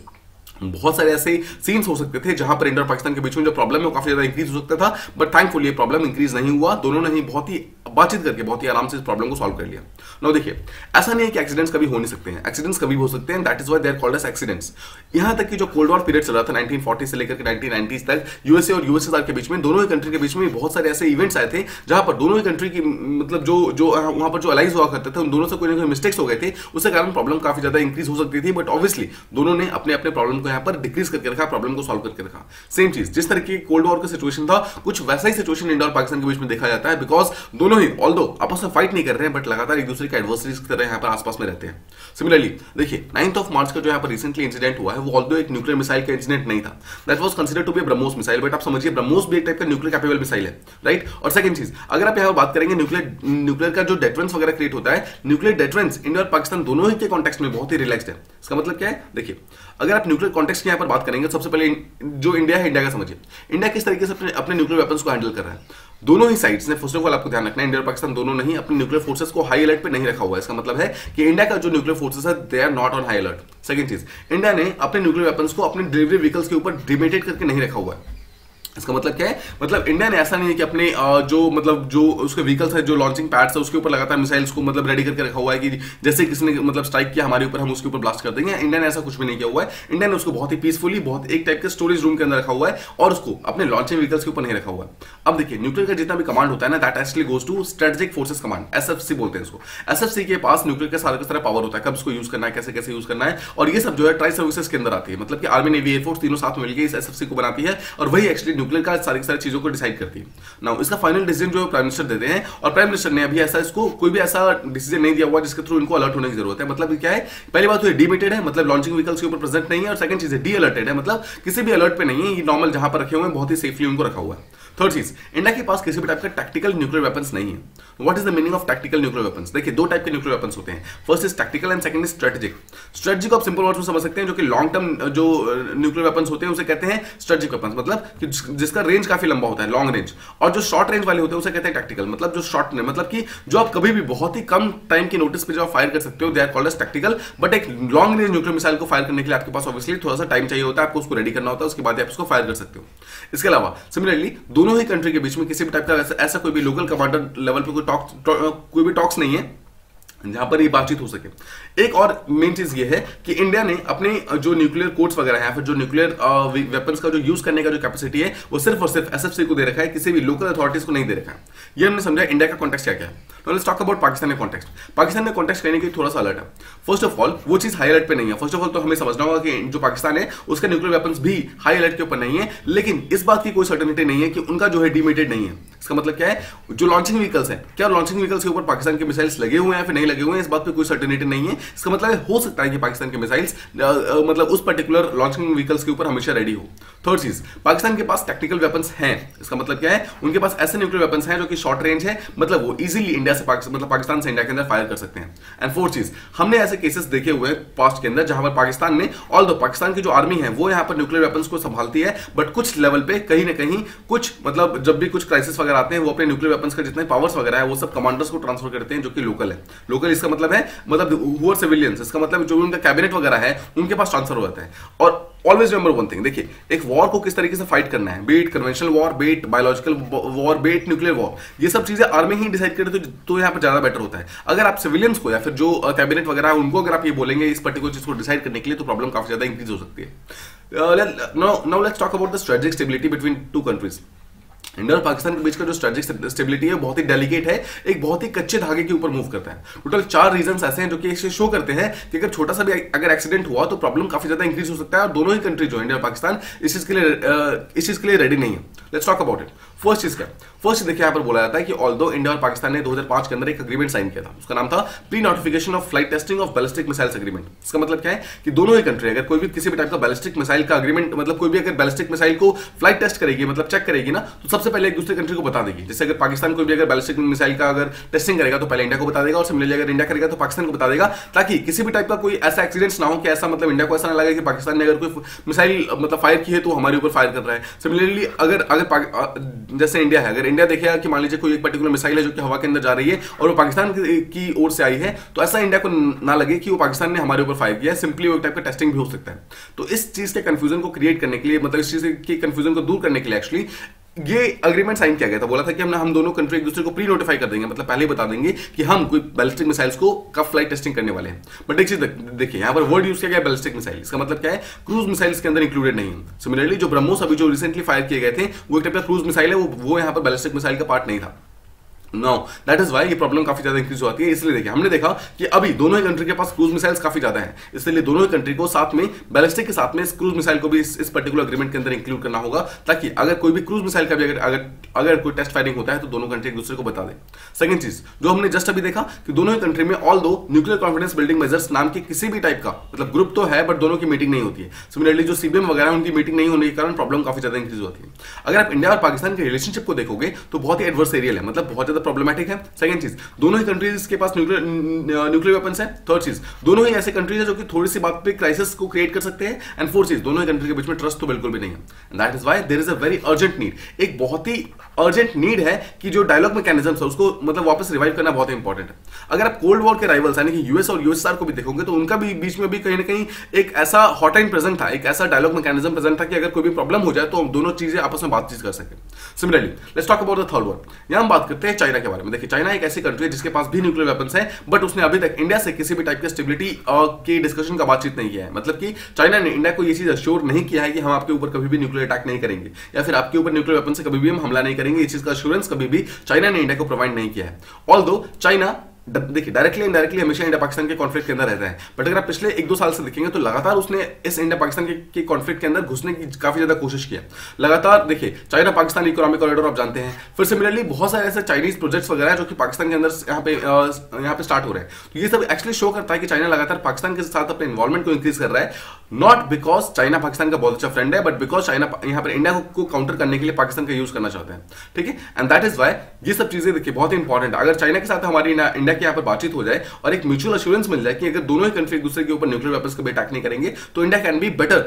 बहुत सारे ऐसे सीन्स हो सकते थे जहां पर इंडिया और पाकिस्तान के बीच में जो प्रॉब्लम है वो काफी ज्यादा इंक्रीज हो सकता था, बट थैंकफुली ये प्रॉब्लम इंक्रीज नहीं हुआ। दोनों ने ही बहुत ही बातचीत करके बहुत ही आराम से इस प्रॉब्लम को सॉल्व कर लिया। नाउ देखिए, ऐसा नहीं है कि एक्सीडेंट्स कभी हो नहीं सकते हैं, एक्सीडेंट्स कभी हो सकते हैं, that is why they are called as accidents. यहां तक कि जो कोल्ड वॉर पीरियड चल रहा था 1940 से लेकर 1990s तक, यूएसए और यूएसएसआर के बीच में, दोनों ही कंट्री के बीच में बहुत सारे ऐसे इवेंट्स आए थे जहां पर दोनों ही कंट्री की मतलब जो वहां पर जो अलाइज हुआ करते थे उन दोनों से कोई ना कोई मिस्टेक्स हो गए थे, उसके कारण प्रॉब्लम काफी ज्यादा इंक्रीज हो सकती थी, बट ऑब्वियसली दोनों ने अपने अपने प्रॉब्लम को यहाँ पर डिक्रीज करके रखा, प्रॉब्लम को सॉल्व करके रखा। सेम चीज जिस तरह की कोल्ड वॉर का सिचुएशन था, कुछ वैसा ही सिचुएशन इंडिया और पाकिस्तान के बीच में देखा जाता है, बिकॉज दोनों ही ऑल्दो आपस में फाइट नहीं कर रहे हैं बट लगातार एक दूसरे के एडवर्सरीज की तरह यहाँ पर आसपास में रहते हैं। सिमिलरली देखिए 9th ऑफ मार्च का जो यहाँ पर रिसेंटली इंसिडेंट हुआ है वो ऑल्दो एक न्यूक्लियर मिसाइल का इंसिडेंट नहीं था, that was considered to be BrahMos missile, but आप समझिए ब्रह्मोस भी एक टाइप का न्यूक्लियर कैपेबल मिसाइल है, राइट। और सेकंड चीज, अगर आप यहाँ बात करेंगे न्यूक्लियर का जो डेटरेंस वगैरह क्रिएट होता है, न्यूक्लियर डेटरेंस इंडिया और पाकिस्तान दोनों ही के कॉन्टेक्स्ट में बहुत ही रिलैक्स्ड है। इसका मतलब क्या है, देखिए अगर आप न्यूक्लियर कॉन्टेक्स्ट की यहाँ पर बात करेंगे, सबसे पहले जो इंडिया है, इंडिया का समझिए इंडिया किस तरीके से अपने न्यूक्लियर वेपन्स को हैंडल कर रहा है। दोनों ही साइड्स ने, फर्स्ट ऑफ ऑल आपको ध्यान रखना है, इंडिया और पाकिस्तान दोनों ने ही अपने न्यूक्लियर फोर्सेस को हाई अलर्ट पे नहीं रखा हुआ है। इसका मतलब है कि इंडिया का जो न्यूक्लियर फोर्सेस है they are not on high alert. Second चीज, इंडिया ने अपने न्यूक्लियर वेपन्स को अपने डिलीवरी व्हीकल्स के ऊपर डिमेटेड करके नहीं रखा हुआ है। इसका मतलब क्या है, मतलब इंडिया ने ऐसा नहीं है कि अपने जो उसके व्हीकल्स है, जो लॉन्चिंग पैड्स है, उसके ऊपर लगातार मिसाइल्स को मतलब रेडी करके रखा हुआ है कि जैसे किसी ने मतलब स्ट्राइक किया हमारे ऊपर हम उसके ऊपर ब्लास्ट कर देंगे। इंडिया ने ऐसा कुछ भी नहीं किया हुआ है। इंडिया ने उसको बहुत ही पीसफुली, बहुत एक टाइप के स्टोरेज रूम के अंदर रखा हुआ है और उसको अपने लॉन्चिंग व्हीकल्स के ऊपर नहीं रखा हुआ है। अब देखिए, न्यूक्लियर का जितना भी कमांड होता है ना, that actually goes to strategic forces command, SFC बोलते हैं इसको। एसएफसी के पास न्यूक्लियर का सारा पावर होता है, कब इसको यूज करना है, कैसे कैसे यूज करना है, और ये सब जो है ट्राई सर्विसेज के अंदर आती है, मतलब कि आर्मी, नेवी, एयरफोर्स तीनों साथ में मिलकर इस एसएफसी को बनाती है और वही एक्चुअली न्यूक्लियर का सारी चीजों को डिसाइड करती है। नाउ इसका फाइनल डिसीजन जो प्राइम मिनिस्टर देते हैं, और प्राइम मिनिस्टर ने अभी ऐसा इसको कोई भी ऐसा डिसीजन नहीं दिया हुआ जिसके थ्रू इनको अलर्ट होने की जरूरत है। मतलब क्या है, पहली बात तो ये डीमेटेड है, मतलब लॉन्चिंग व्हीकल्स के ऊपर प्रेजेंट नहीं है, और सेकंड चीज है डी अलर्टेड है, मतलब किसी भी अलर्ट पे नहीं है, ये नॉर्मल जहां पर रखे हुए हैं बहुत ही सेफली उनको रखा हुआ है। थर्ड चीज, इंडिया के पास किसी भी टाइप का टैक्टिकल न्यूक्लियर वेपन्स नहीं है। What is the meaning of tactical nuclear weapons? देखिए, दो टाइप के न्यूक्लियर वेपन्स होते हैं, first is tactical and second is strategic. Strategic आप सिंपल वर्ड्स में समझ सकते हैं, जो कि लॉन्ग टर्म जो न्यूक्लियर वेपन्स होते हैं उसे कहते हैं स्ट्रेटेजिक वेपन्स, मतलब कि जिसका रेंज काफी लंबा होता है, लॉन्ग रेंज। और जो शॉर्ट रेंज वाले होते हैं उसे कहते हैं टैक्टिकल, मतलब जो शॉर्ट, मतलब कि जो आप कभी भी बहुत ही कम टाइम की नोटिस पे जो आप फायर कर सकते हो, they are called as tactical. But एक लॉन्ग रेंज न्यूक्लियर मिसाइल को फायर करने के लिए आपके पास ऑब्वियसली थोड़ा सा टाइम चाहिए होता है, आपको उसको रेडी करना होता है, उसके बाद आप उसको फायर कर सकते हो। इसके अलावा सिमिलरली दोनों ही कंट्री के बीच में किसी भी टाइप का ऐसा कोई भी लोकल कमांडर लेवल पे कोई भी टॉक्स नहीं है जहां पर ये बातचीत हो सके। एक और मेन चीज ये है कि इंडिया ने अपने जो न्यूक्लियर कोड्स वगैरह है, फिर जो न्यूक्लियर वेपन्स का जो यूज करने का जो कैपेसिटी है, वो सिर्फ और सिर्फ एसएफसी को दे रखा है, किसी भी लोकल अथॉरिटीज को नहीं दे रखा है। ये हमने समझा इंडिया का कॉन्टेक्स्ट क्या है। Now let's talk about Pakistan का कॉन्टेक्स्ट। पाकिस्तान में कॉन्टेक्स्ट करने के लिए थोड़ा सा अलर्ट है। फर्स्ट ऑफ ऑल वो चीज हाई अलर्ट पे नहीं है। फर्स्ट ऑफ ऑल तो हमें समझना होगा कि जो पाकिस्तान है उसका न्यूक्लियर वेपन्स भी हाई अलर्ट के ऊपर नहीं है, लेकिन इस बात की कोई सर्टेनिटी नहीं है कि उनका जो है डीमेटेड नहीं है। इसका मतलब क्या है, जो लॉन्चिंग व्हीकल्स है, क्या लॉन्चिंग व्हीकल्स के ऊपर पाकिस्तान के मिसाइल्स लगे हुए हैं फिर नहीं लगे हुए हैं, इस बात पर कोई सर्टेनिटी नहीं है। इसका मतलब हो सकता है कि पाकिस्तान के मिसाइल्स मतलब उस पर्टिकुलर लॉन्चिंग व्हीकल्स के ऊपर हमेशा रेडी हो। थर्ड चीज, पाकिस्तान के पास टेक्निकल वेपन्स हैं। इसका मतलब क्या है, उनके पास ऐसे न्यूक्लियर वेपन्स हैं जो कि शॉर्ट रेंज है, मतलब वो इजीली इंडिया से मतलब पाकिस्तान से इंडिया के अंदर फायर कर सकते हैं। एंड फोर्थ चीज, हमने ऐसे केसेस देखे हुए हैं पास्ट के अंदर जहां पर पाकिस्तान ने, ऑल्दो पाकिस्तान की जो आर्मी है वो यहां पर न्यूक्लियर वेपन्स को संभालती है, बट कुछ लेवल पे कहीं ना कहीं कुछ, मतलब जब भी कुछ क्राइसिस वगैरह आते हैं, वो अपने न्यूक्लियर वेपन्स का जितने पावर्स वगैरह है वो सब कमांडर्स को ट्रांसफर करते हैं जो कि लोकल है। लोकल इसका मतलब है, मतलब हु आर सिविलियंस, इसका मतलब जो उनका कैबिनेट वगैरह है उनके पास ट्रांसफर हो जाता है। और ऑलवेज रिमेंबर वन थिंग, देखिए एक वॉर को किस तरीके से फाइट करना है, beat conventional war, beat biological war, beat nuclear war, ये सब चीजें आर्मी ही डिसाइड करे तो यहाँ पर ज्यादा बेटर होता है। अगर आप सिविलियंस को या फिर जो कैबिनेट वगैरह है उनको अगर आप ये बोलेंगे इस पर्टिकुलर चीज को डिसाइड करने के लिए, तो प्रॉब्लम काफी ज्यादा इंक्रीज हो सकती है। Now let's talk about the strategic stability between two countries. India और पाकिस्तान के बीच का जो स्ट्रेटेजिक स्टेबिलिटी है बहुत ही डेलिकेट है, एक बहुत ही कच्चे धागे के ऊपर मूव करता है। टोटल 4 रीजंस ऐसे हैं जो कि इसे शो करते हैं कि अगर छोटा सा भी अगर एक्सीडेंट हुआ तो प्रॉब्लम काफी ज्यादा इंक्रीज हो सकता है, और दोनों ही कंट्री जो इंडिया और पाकिस्तान इस चीज के लिए रेडी नहीं है। Let's talk about it. First चीज क्या, फर्स्ट देखिए यहाँ पर बोला जाता है कि ऑल्दो इंडिया और पाकिस्तान ने 2005 के अंदर एक एग्रीमेंट साइन किया था, उसका नाम था pre notification of flight testing of ballistic missiles agreement. इसका मतलब क्या है कि दोनों ही कंट्री अगर कोई भी किसी भी टाइप का बैलिस्टिक मिसाइल का एग्रीमेंट, मतलब कोई भी अगर बैलिस्टिक मिसाइल को फ्लाइट टेस्ट करेगी, मतलब चेक करेगी ना, तो सबसे पहले एक दूसरे कंट्री को बता देगी। जैसे अगर पाकिस्तान कोई भी अगर बैलिस्टिक मिसाइल का अगर टेस्टिंग करेगा तो पहले इंडिया को बता देगा, और सिमिलरली अगर इंडिया करेगा तो पाकिस्तान को बता देगा, ताकि किसी भी टाइप का कोई ऐसा एक्सीडेंट ना हो कि ऐसा मतलब इंडिया को ऐसा ना लगे कि पाकिस्तान ने अगर कोई मिसाइल मतलब फायर की है तो हमारे ऊपर फायर कर रहा है। सिमिलरली अगर जैसे इंडिया है, अगर इंडिया देखेगा कि मान लीजिए कोई एक पर्टिकुलर मिसाइल है जो कि हवा के अंदर जा रही है और वो पाकिस्तान की ओर से आई है, तो ऐसा इंडिया को ना लगे कि वो पाकिस्तान ने हमारे ऊपर फायर किया है, सिंपली वो एक टाइप का टेस्टिंग भी हो सकता है। तो इस चीज के कंफ्यूजन को क्रिएट करने के लिए, मतलब इस चीज की कंफ्यूजन को दूर करने के लिए एक्चुअली ये अग्रीमेंट साइन किया गया था। बोला था कि हम दोनों कंट्री एक दूसरे को प्री नोटिफाई कर देंगे, मतलब पहले ही बता देंगे कि हम कोई बैलिस्टिक मिसाइल्स को कब फ्लाइट टेस्टिंग करने वाले हैं। बट एक चीज देखिए, यहाँ पर वर्ड यूज किया गया बैलिस्टिक मिसाइल, इसका मतलब क्या है, क्रूज मिसाइल्स के अंदर इंक्लूडेड नहीं है। सिमिलरली जो ब्रह्मोस अभी जो रिसेंटली फायर किए गए थे वो एक टाइप का क्रूज मिसाइल है, वो यहाँ पर बैलिस्टिक मिसाइल का पार्ट नहीं था। नो, दैट इज वाई ये प्रॉब्लम काफी ज्यादा इंक्रीज होती है। इसलिए देखिए, हमने देखा कि अभी दोनों ही कंट्री के पास क्रूज मिसाइल्स काफी ज्यादा हैं, इसलिए दोनों ही कंट्री को साथ में बैलिस्टिक के साथ में इस क्रूज मिसाइल को भी इस पर्टिकुलर एग्रीमेंट के अंदर इंक्लूड करना होगा, ताकि अगर कोई भी क्रूज मिसाइल का भी अगर कोई टेस्ट फायरिंग होता है तो दोनों कंट्री एक दूसरे को बता दे। सेकंड चीज जो हमने जस्ट अभी देखा कि दोनों ही कंट्री में although nuclear confidence building measures नाम के किसी भी टाइप का मतलब ग्रुप तो है, बट दोनों की मीटिंग नहीं होती है। सिमिलरली जो सीबीएम वगैरह उनकी मीटिंग नहीं होने के कारण प्रॉब्लम काफी ज्यादा इंक्रीज होती है। अगर आप इंडिया और पाकिस्तान के रिलेशनशिप को देखोगे तो बहुत ही एडवर्सेरियल है, मतलब बहुत ज्यादा प्रॉब्लमेटिक है। सेकंड चीज, दोनों ही कंट्रीज के पास न्यूक्लियर वेपन्स है। थर्ड चीज, दोनों ही ऐसे कंट्रीज है जो कि थोड़ी सी बात पे क्राइसिस को क्रिएट कर सकते हैं। एंड फोर्थ चीज, दोनों ही कंट्री के बीच में ट्रस्ट तो बिल्कुल भी नहीं है। That is why there is a very urgent need, एक बहुत ही अर्जेंट नीड है कि जो डायलॉग मैकेनिज्म है उसको मतलब वापस रिवाइव करना बहुत इंपॉर्टेंट है। अगर आप कोल्ड वॉर के राइवल्स यानी कि यूएस और यूएसआर को भी देखोगे तो उनका भी बीच में भी कहीं ना कहीं एक ऐसा हॉटलाइन प्रेजेंट था, एक ऐसा डायलॉग मैकेनिज्म प्रेजेंट था कि अगर कोई भी प्रॉब्लम हो जाए तो दोनों चीजें आपस में बातचीत कर सके। Similarly let's talk about the third one. यहां हम बात करते हैं चाइना के बारे में। देखिए, चाइना एक ऐसी कंट्री है जिसके पास भी न्यूक्लियर वेपन्स है, बट उसने अभी तक इंडिया से किसी भी टाइप की स्टेबिलिटी की डिस्कशन का बातचीत नहीं किया है। मतलब कि चाइना ने इंडिया को ये चीज अश्योर नहीं किया है कि हम आपके ऊपर कभी भी न्यूक्लियर अटैक नहीं करेंगे, या फिर आपके ऊपर न्यूक्लियर वेपन से कभी भी हम हमला नहीं करेंगे। इस चीज का अश्योरेंस कभी भी चाइना ने इंडिया को प्रोवाइड नहीं किया है। ऑल्दो चाइना देखिए डायरेक्टली इनडायरेक्टली हमेशा इंडिया पाकिस्तान के कॉन्फ्लिक्ट के अंदर रहता है, बट अगर आप पिछले 1-2 साल से देखेंगे तो लगातार उसने इस इंडिया पाकिस्तान के कॉन्फ्लिक्ट के अंदर घुसने की काफी ज्यादा कोशिश किया। लगातार देखिए, चाइना पाकिस्तान इकोनॉमिक कॉरिडोर आप जानते हैं, फिर सिमिलरली बहुत सारे ऐसे चाइनीज प्रोजेक्ट्स वगैरह जो कि पाकिस्तान के अंदर यहाँ पे स्टार्ट हो रहे हैं। तो ये सब एक्चुअली शो करता है कि चाइना लगातार पाकिस्तान के साथ अपने इन्वॉल्वमेंट को इंक्रीज कर रहा है, नॉट बिकॉज चाइना पाकिस्तान का बहुत अच्छा फ्रेंड है, बट बिकॉज चाइना यहाँ पर इंडिया को काउंटर करने के लिए पाकिस्तान का यूज करना चाहते हैं। ठीक है, एंड दैट इज वाई ये सब चीजें देखिए बहुत इंपॉर्टेंट। अगर चाइना के साथ हमारी इंडिया की यहाँ पर बातचीत हो जाए और एक म्यूचुअल एश्योरेंस मिल जाए कि अगर दोनों ही कंट्री एक दूसरे के ऊपर न्यूक्लियर वेपन्स कभी अटैक नहीं करेंगे तो इंडिया कैन बी बेटर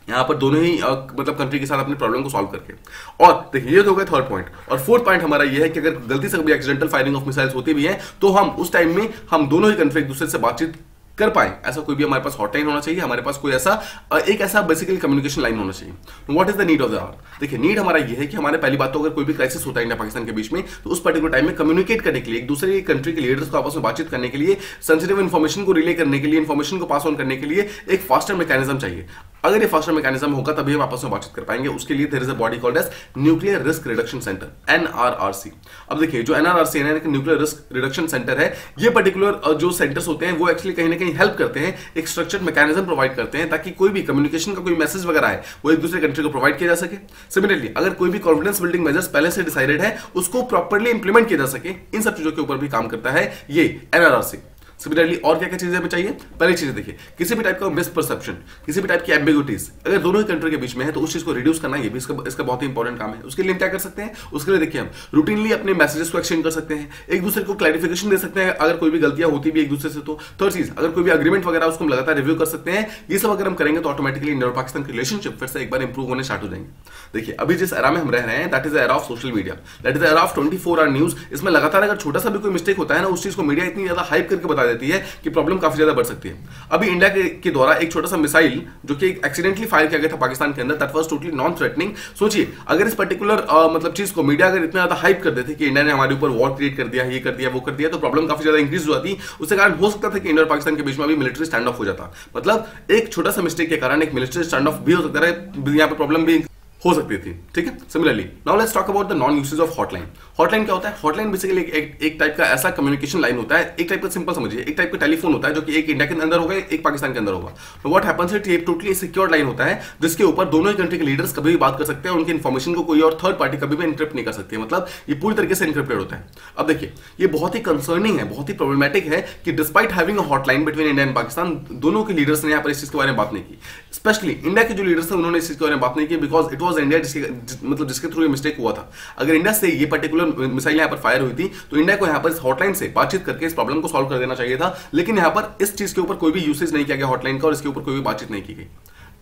यहां पर दोनों ही मतलब कंट्री के साथ अपने प्रॉब्लम को सॉल्व करके। और देखिए, ये तो हो गया थर्ड पॉइंट। और फोर्थ पॉइंट हमारा ये है कि अगर गलती से कभी एक्सीडेंटल फायरिंग ऑफ मिसाइल्स होती भी है तो हम उस टाइम में हम दोनों ही कंट्री एक दूसरे से बातचीत कर पाए, ऐसा कोई भी हमारे पास हॉटलाइन होना चाहिए, हमारे पास कोई ऐसा एक ऐसा बेसिकली कम्युनिकेशन लाइन होना चाहिए। What is the need of the hour? देखिए, नीड हमारा ये है कि हमारे पहली बात तो अगर कोई भी क्राइसिस होता है इंडिया पाकिस्तान के बीच में तो उस पर्टिकुलर टाइम में कम्युनिकेट करने के लिए, एक दूसरे कंट्री के लीडर्स को आपस में बातचीत करने के लिए, सेंसिटिव इन्फॉर्मेशन को रिले करने के लिए, इन्फॉर्मेशन को पास ऑन करने के लिए एक फास्टर मैकेनिज्म चाहिए। अगर ये फास्टर मैकेनिज्म होगा तभी हम आपस में बातचीत कर पाएंगे। उसके लिए there is a body called as nuclear risk reduction centre, NRRC। अब देखिए, जो NRRC है न्यूक्लियर रिस्क रिडक्शन सेंटर है, ये पर्टिकुलर जो सेंटर्स होते हैं वो एक्चुअली कहीं ना कहीं हेल्प करते हैं, एक स्ट्रक्चर्ड मैकेनिज्म प्रोवाइड करते हैं ताकि कोई भी कम्युनिकेशन का कोई मैसेज वगैरह है वो एक दूसरे कंट्री को प्रोवाइड किया जा सके। सिमिलरली अगर कोई भी कॉन्फिडेंस बिल्डिंग मेजर्स पहले से डिसाइडेड है उसको प्रॉपर्ली इंप्लीमेंट किया जा सके, इन सब चीजों के ऊपर भी काम करता है ये NRRC। सिमिलरली और क्या क्या चीजें हमें चाहिए? पहली चीज देखिए, किसी भी टाइप का मिसपरसेप्शन, किसी भी टाइप की एम्बिग्यूटीज अगर दोनों ही कंट्री के बीच में है तो उस चीज को रिड्यूस करना ये भी इसका बहुत ही इंपॉर्टेंट काम है। उसके लिए हम क्या कर सकते हैं? उसके लिए देखिए, हम रूटीनली अपने मैसेजेस को एक्सचेंज कर सकते हैं, एक दूसरे को क्लैरिफिकेशन दे सकते हैं अगर कोई भी गलतियां होती भी एक दूसरे से। तो थर्ड चीज, अगर कोई भी अग्रीमेंट वगैरह उसको हम लगातार रिव्यू कर सकते हैं। ये सब अगर हम करेंगे तो ऑटोमेटिकली इंडिया और पाकिस्तान के रिलेशनशिप फिर से एक बार इंप्रूव होने स्टार्ट हो जाएंगे। देखिए, अभी जिस एरा में हम रह रहे हैं that is the era of social media, that is the era of 24 hour news. इसमें लगातार अगर छोटा सा भी कोई मिस्टेक होता है ना, उस चीज को मीडिया इतनी ज्यादा हाइप करके बता देती है कि प्रॉब्लम काफी ज्यादा बढ़ सकती है। अभी इंडिया के द्वारा एक छोटा सा मिसाइल जो कि एक्सीडेंटली फायर किया गया था पाकिस्तान के अंदर, that was totally non threatening. सोचिए, अगर इस पर्टिकुलर मतलब चीज को मीडिया अगर इतना ज्यादा हाइप कर देते कि इंडिया ने हमारे ऊपर वॉर क्रिएट कर दिया, ये कर दिया, वो कर दिया, तो प्रॉब्लम काफी ज्यादा इंक्रीज हो जाती। उसके कारण हो सकता था कि इंडिया और पाकिस्तान के बीच में भी मिलिट्री स्टैंड ऑफ हो जाता। मतलब एक छोटा सा मिस्टेक के कारण एक मिलिट्री स्टैंड ऑफ भी हो सकता है, यहाँ पर प्रॉब्लम भी हो सकती थी, ठीक है। Similarly now let's talk about the non usage of hotline. Hotline क्या होता है? हॉटलाइन बेसिकली एक टाइप का ऐसा कम्युनिकेशन लाइन होता है, एक टाइप का सिंपल समझिए, एक टाइप का टेलीफोन होता है जो कि एक इंडिया के अंदर होगा, एक पाकिस्तान के अंदर होगा। तो व्हाट हैपेंस इट, ये टोटली सिक्योर लाइन होता है जिसके ऊपर दोनों ही कंट्री के लीडर्स कभी भी बात कर सकते हैं, उनकी इन्फॉर्मेशन को कोई और थर्ड पार्टी कभी भी एनक्रिप्ट नहीं कर सकती है, मतलब ये पूरी तरीके से एनक्रिप्टेड होता है। अब देखिए ये बहुत ही कंसर्निंग है, बहुत ही प्रॉब्लमेटिक है कि despite having a hotline between India and Pakistan, दोनों के लीडर्स ने यहाँ पर इस चीज के बारे में बात नहीं की। स्पेशली इंडिया के जो लीडर्स थे उन्होंने इस चीज के बारे में बात नहीं की, बिकॉज इट वॉज इंडिया जिसके थ्रू ये मिस्टेक हुआ था। अगर इंडिया से ये पर्टिकुलर मिसाइल यहाँ पर फायर हुई थी तो इंडिया को यहाँ पर इस हॉटलाइन से बातचीत करके इस प्रॉब्लम को सॉल्व कर देना चाहिए था, लेकिन यहाँ पर इस चीज के ऊपर कोई भी यूसेज नहीं किया गया हॉटलाइन का, और इसके ऊपर कोई भी बातचीत नहीं की गई।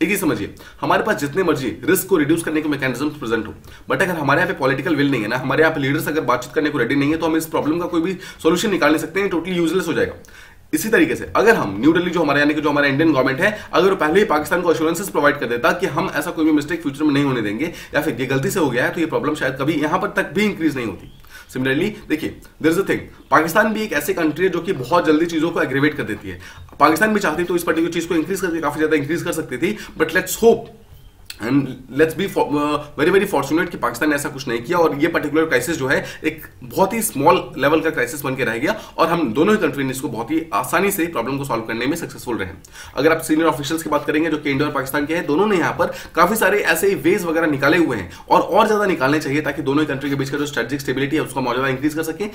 एक ही समझिए, हमारे पास जितने मर्जी रिस्क को रिड्यूस करने के मैकेनिज्म प्रेजेंट हो, बट अगर हमारे यहाँ पे पॉलिटिकल विल नहीं है ना, हमारे यहाँ पे लीडर्स अगर बातचीत करने को रेडी नहीं है, तो हम इस प्रॉब्लम का कोई भी सोल्यूशन निकाल नहीं सकते हैं, टोटली यूजलेस हो जाएगा। इसी तरीके से अगर हम न्यू दिल्ली जो हमारे यानी कि जो हमारा इंडियन गवर्नमेंट है, अगर वो पहले ही पाकिस्तान को एश्योरेंसेस प्रोवाइड कर देता कि हम ऐसा कोई भी मिस्टेक फ्यूचर में नहीं होने देंगे, या फिर ये गलती से हो गया है, तो ये प्रॉब्लम शायद कभी यहां पर तक भी इंक्रीज नहीं होती। सिमिलरली देखिए there is a thing, Pakistan भी एक ऐसी कंट्री है जो कि बहुत जल्दी चीजों को एग्रीवेट कर देती है। पाकिस्तान भी चाहती तो इस पर्टिकुलर चीज को इंक्रीज करके काफी ज्यादा इंक्रीज कर सकती थी, but let's hope and let's be very very fortunate कि पाकिस्तान ने ऐसा कुछ नहीं किया, और ये पर्टिकुलर क्राइसिस जो है एक बहुत ही स्मॉल लेवल का क्राइसिस बन के रह गया, और हम दोनों ही कंट्री ने इसको बहुत ही आसानी से प्रॉब्लम को सॉल्व करने में सक्सेसफुल रहे। अगर आप सीनियर ऑफिशियल्स की बात करेंगे जो कि इंडिया और पाकिस्तान के हैं, दोनों ने यहाँ पर काफी सारे ऐसे वेज वगैरह निकाले हुए हैं, और ज्यादा निकालने चाहिए ताकि दोनों ही कंट्री के बीच का जो स्ट्रेटेजिक स्टेबिलिटी है उसको मौजूदा इंक्रीज कर सके,